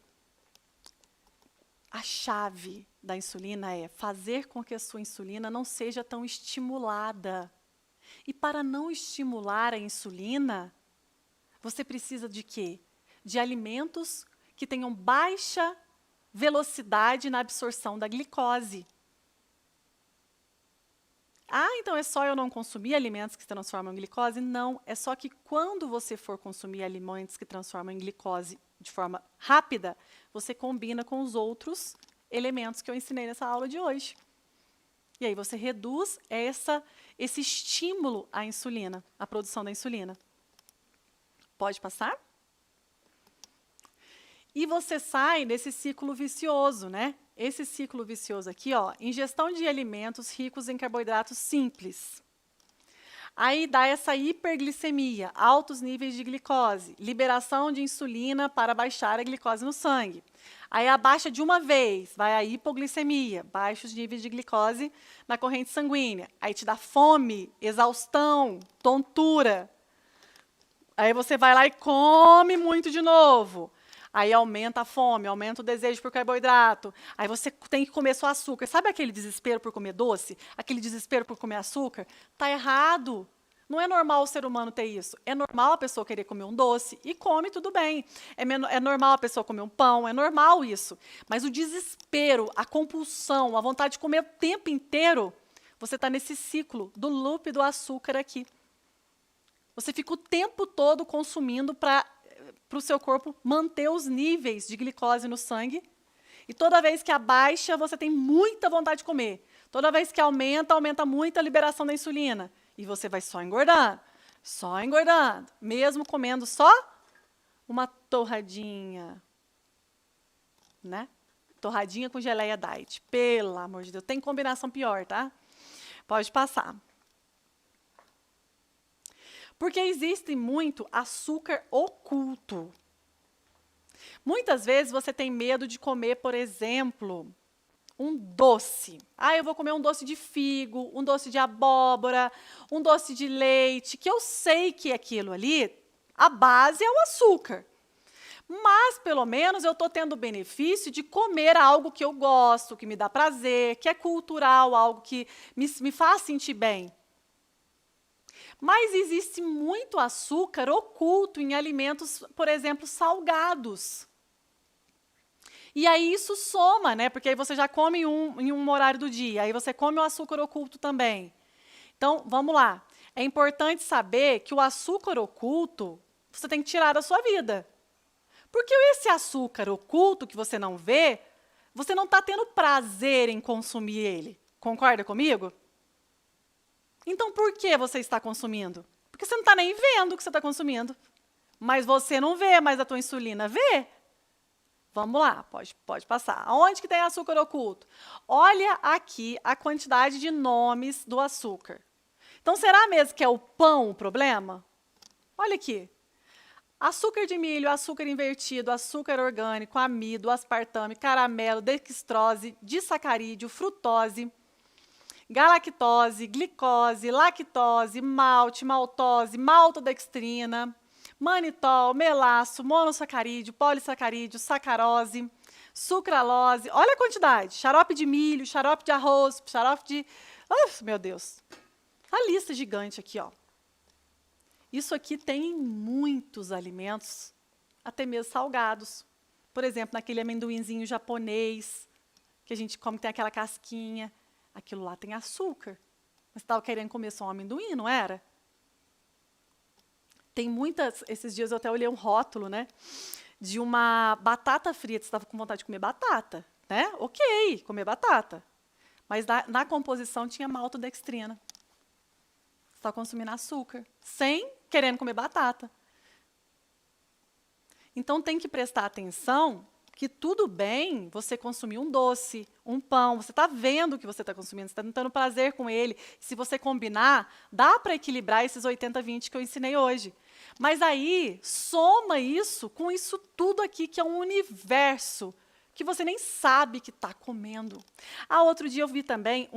A chave da insulina é fazer com que a sua insulina não seja tão estimulada. E para não estimular a insulina, você precisa de quê? De alimentos que tenham baixa velocidade na absorção da glicose. Ah, então é só eu não consumir alimentos que transformam em glicose? Não, é só que quando você for consumir alimentos que transformam em glicose de forma rápida, você combina com os outros elementos que eu ensinei nessa aula de hoje. E aí você reduz esse estímulo à insulina, à produção da insulina. Pode passar? E você sai desse ciclo vicioso, né? Esse ciclo vicioso aqui, ó, ingestão de alimentos ricos em carboidratos simples. Aí dá essa hiperglicemia, altos níveis de glicose, liberação de insulina para baixar a glicose no sangue. Aí abaixa de uma vez, vai a hipoglicemia, baixos níveis de glicose na corrente sanguínea. Aí te dá fome, exaustão, tontura. Aí você vai lá e come muito de novo. Aí aumenta a fome, aumenta o desejo por carboidrato. Aí você tem que comer só açúcar. Sabe aquele desespero por comer doce? Aquele desespero por comer açúcar? Tá errado. Não é normal o ser humano ter isso. É normal a pessoa querer comer um doce e come, tudo bem. É normal a pessoa comer um pão, é normal isso. Mas o desespero, a compulsão, a vontade de comer o tempo inteiro, você está nesse ciclo do loop do açúcar aqui. Você fica o tempo todo consumindo para para o seu corpo manter os níveis de glicose no sangue. E toda vez que abaixa, você tem muita vontade de comer. Toda vez que aumenta, aumenta muito a liberação da insulina. E você vai só engordando, mesmo comendo só uma torradinha, né? Torradinha com geleia diet. Pelo amor de Deus, tem combinação pior, tá? Pode passar. Porque existe muito açúcar oculto. Muitas vezes você tem medo de comer, por exemplo, um doce. Eu vou comer um doce de figo, um doce de abóbora, um doce de leite, que eu sei que aquilo ali, a base é o açúcar. Mas, pelo menos, eu estou tendo o benefício de comer algo que eu gosto, que me dá prazer, que é cultural, algo que me faz sentir bem. Mas existe muito açúcar oculto em alimentos, por exemplo, salgados. E aí isso soma, né? Porque aí você já come em um horário do dia, aí você come o açúcar oculto também. Então, vamos lá. É importante saber que o açúcar oculto você tem que tirar da sua vida. Porque esse açúcar oculto que você não vê, você não está tendo prazer em consumir ele. Concorda comigo? Então, por que você está consumindo? Porque você não está nem vendo o que você está consumindo. Mas você não vê, mas a tua insulina vê. Vamos lá, pode passar. Onde que tem açúcar oculto? Olha aqui a quantidade de nomes do açúcar. Então, será mesmo que é o pão o problema? Olha aqui. Açúcar de milho, açúcar invertido, açúcar orgânico, amido, aspartame, caramelo, dextrose, disacarídeo, frutose, galactose, glicose, lactose, malte, maltose, maltodextrina, manitol, melaço, monossacarídeo, polissacarídeo, sacarose, sucralose. Olha a quantidade. Xarope de milho, xarope de arroz, xarope de... meu Deus. A lista gigante aqui, ó. Isso aqui tem muitos alimentos, até mesmo salgados. Por exemplo, naquele amendoinzinho japonês, que a gente come, tem aquela casquinha. Aquilo lá tem açúcar. Mas você estava querendo comer só um amendoim, não era? Tem muitas... Esses dias eu até olhei um rótulo, né? De uma batata frita. Você estava com vontade de comer batata, né? Ok, comer batata. Mas na composição tinha maltodextrina. Você está consumindo açúcar, sem querendo comer batata. Então, tem que prestar atenção que tudo bem você consumir um doce, um pão, você está vendo o que você está consumindo, você está tendo prazer com ele. Se você combinar, dá para equilibrar esses 80-20 que eu ensinei hoje. Mas aí, soma isso com isso tudo aqui, que é um universo que você nem sabe que está comendo. Outro dia eu vi também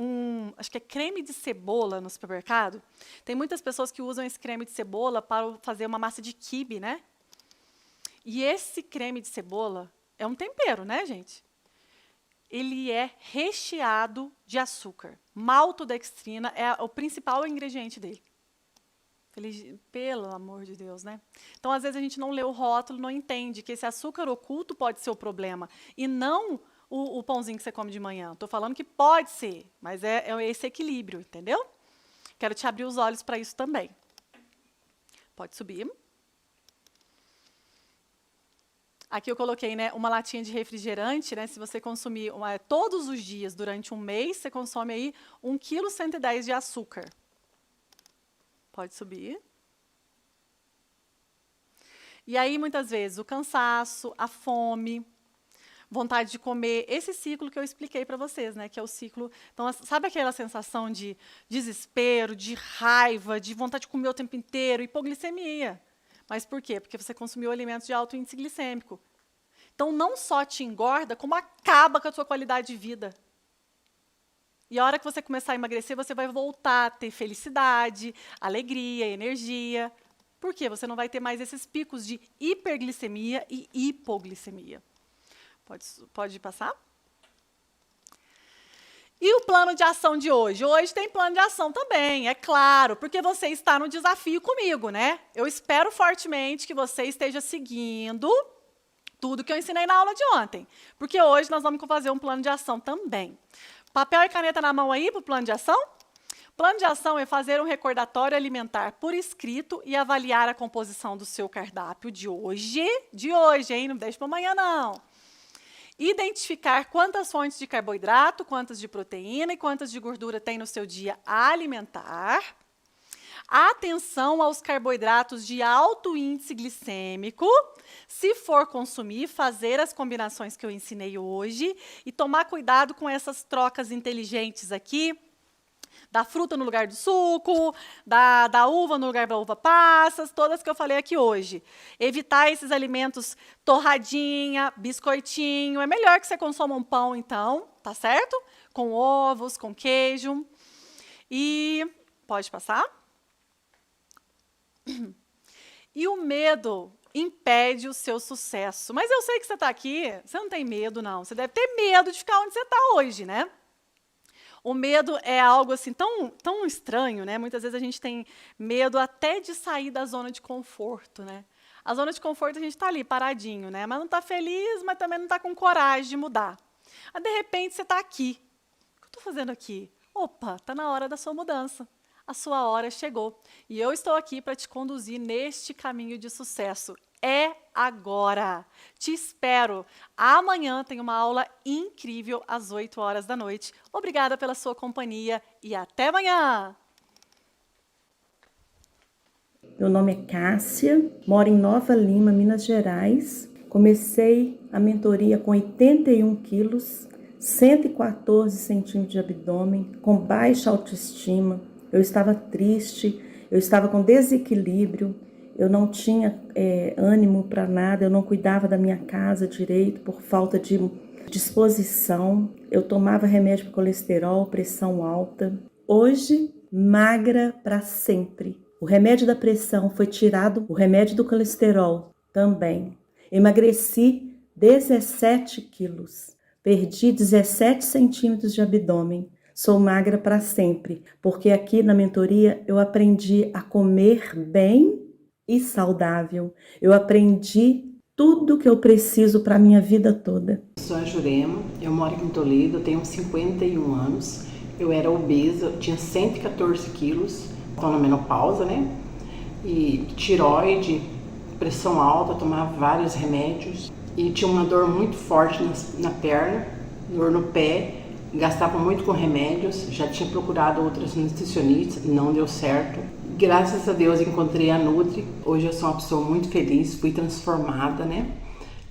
acho que é creme de cebola no supermercado. Tem muitas pessoas que usam esse creme de cebola para fazer uma massa de quibe, né? E esse creme de cebola é um tempero, né, gente? Ele é recheado de açúcar. Maltodextrina é o principal ingrediente dele. Pelo amor de Deus, né? Então, às vezes, a gente não lê o rótulo, não entende que esse açúcar oculto pode ser o problema. E não o pãozinho que você come de manhã. Estou falando que pode ser, mas é esse equilíbrio, entendeu? Quero te abrir os olhos para isso também. Pode subir. Aqui eu coloquei, né, uma latinha de refrigerante, né? Se você consumir todos os dias durante um mês, você consome aí 1,110 kg de açúcar. Pode subir. E aí, muitas vezes, o cansaço, a fome, vontade de comer, esse ciclo que eu expliquei para vocês, né? Que é o ciclo... Então, sabe aquela sensação de desespero, de raiva, de vontade de comer o tempo inteiro, hipoglicemia. Mas por quê? Porque você consumiu alimentos de alto índice glicêmico. Então, não só te engorda, como acaba com a sua qualidade de vida. E a hora que você começar a emagrecer, você vai voltar a ter felicidade, alegria, energia. Por quê? Você não vai ter mais esses picos de hiperglicemia e hipoglicemia. Pode passar? E o plano de ação de hoje? Hoje tem plano de ação também, é claro, porque você está no desafio comigo, né? Eu espero fortemente que você esteja seguindo tudo que eu ensinei na aula de ontem. Porque hoje nós vamos fazer um plano de ação também. Papel e caneta na mão aí para o plano de ação? Plano de ação é fazer um recordatório alimentar por escrito e avaliar a composição do seu cardápio de hoje, hein? Não deixa para amanhã, não. Identificar quantas fontes de carboidrato, quantas de proteína e quantas de gordura tem no seu dia alimentar. Atenção aos carboidratos de alto índice glicêmico. Se for consumir, fazer as combinações que eu ensinei hoje e tomar cuidado com essas trocas inteligentes aqui, da fruta no lugar do suco, da uva no lugar da uva passas, todas que eu falei aqui hoje. Evitar esses alimentos torradinha, biscoitinho. É melhor que você consuma um pão, então, tá certo? Com ovos, com queijo. E pode passar? E o medo impede o seu sucesso. Mas eu sei que você está aqui, você não tem medo, não. Você deve ter medo de ficar onde você está hoje, né? O medo é algo assim tão estranho, né? Muitas vezes a gente tem medo até de sair da zona de conforto, né? A zona de conforto a gente está ali paradinho, né? Mas não está feliz, mas também não está com coragem de mudar. Aí, de repente, você está aqui. O que eu estou fazendo aqui? Opa, está na hora da sua mudança. A sua hora chegou. E eu estou aqui para te conduzir neste caminho de sucesso. É agora. Te espero. Amanhã tem uma aula incrível às 8 horas da noite. Obrigada pela sua companhia e até amanhã. Meu nome é Cássia, moro em Nova Lima, Minas Gerais. Comecei a mentoria com 81 quilos, 114 centímetros de abdômen, com baixa autoestima. Eu estava triste, eu estava com desequilíbrio, eu não tinha ânimo para nada, eu não cuidava da minha casa direito por falta de disposição. Eu tomava remédio para colesterol, pressão alta. Hoje, magra para sempre. O remédio da pressão foi tirado, o remédio do colesterol também. Emagreci 17 quilos, perdi 17 centímetros de abdômen. Sou magra para sempre, porque aqui na mentoria eu aprendi a comer bem e saudável. Eu aprendi tudo que eu preciso para a minha vida toda. Sou a Jurema, eu moro aqui em Toledo, eu tenho 51 anos. Eu era obesa, eu tinha 114 quilos, estou na menopausa, né? E tireoide, pressão alta, tomava vários remédios. E tinha uma dor muito forte na perna, dor no pé. Gastava muito com remédios, já tinha procurado outras nutricionistas, não deu certo. Graças a Deus encontrei a Nutri, hoje eu sou uma pessoa muito feliz, fui transformada, né?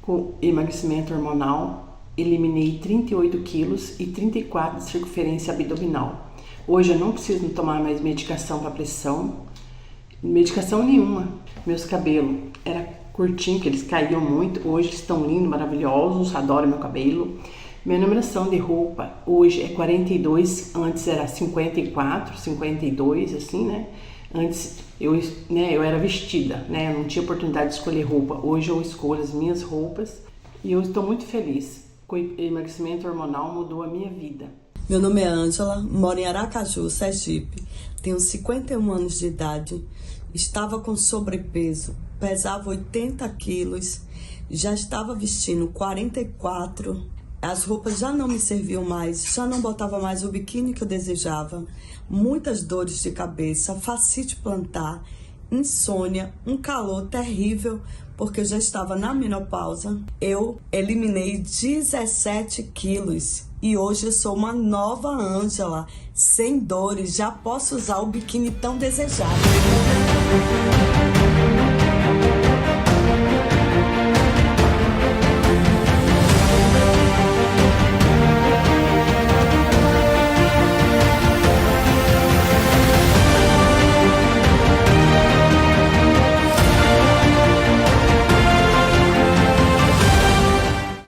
Com emagrecimento hormonal, eliminei 38 quilos e 34 de circunferência abdominal. Hoje eu não preciso tomar mais medicação para pressão, medicação nenhuma. Meus cabelos eram curtinhos, que eles caíam muito, hoje estão lindos, maravilhosos, adoro meu cabelo. Minha numeração de roupa hoje é 42, antes era 54, 52, assim, né? Antes eu era vestida, né? Eu não tinha oportunidade de escolher roupa. Hoje eu escolho as minhas roupas e eu estou muito feliz. O emagrecimento hormonal mudou a minha vida. Meu nome é Ângela, moro em Aracaju, Sergipe. Tenho 51 anos de idade. Estava com sobrepeso, pesava 80 quilos, já estava vestindo 44. As roupas já não me serviam mais, já não botava mais o biquíni que eu desejava. Muitas dores de cabeça, fascite plantar, insônia, um calor terrível, porque eu já estava na menopausa. Eu eliminei 17 quilos e hoje eu sou uma nova Ângela, sem dores, já posso usar o biquíni tão desejado.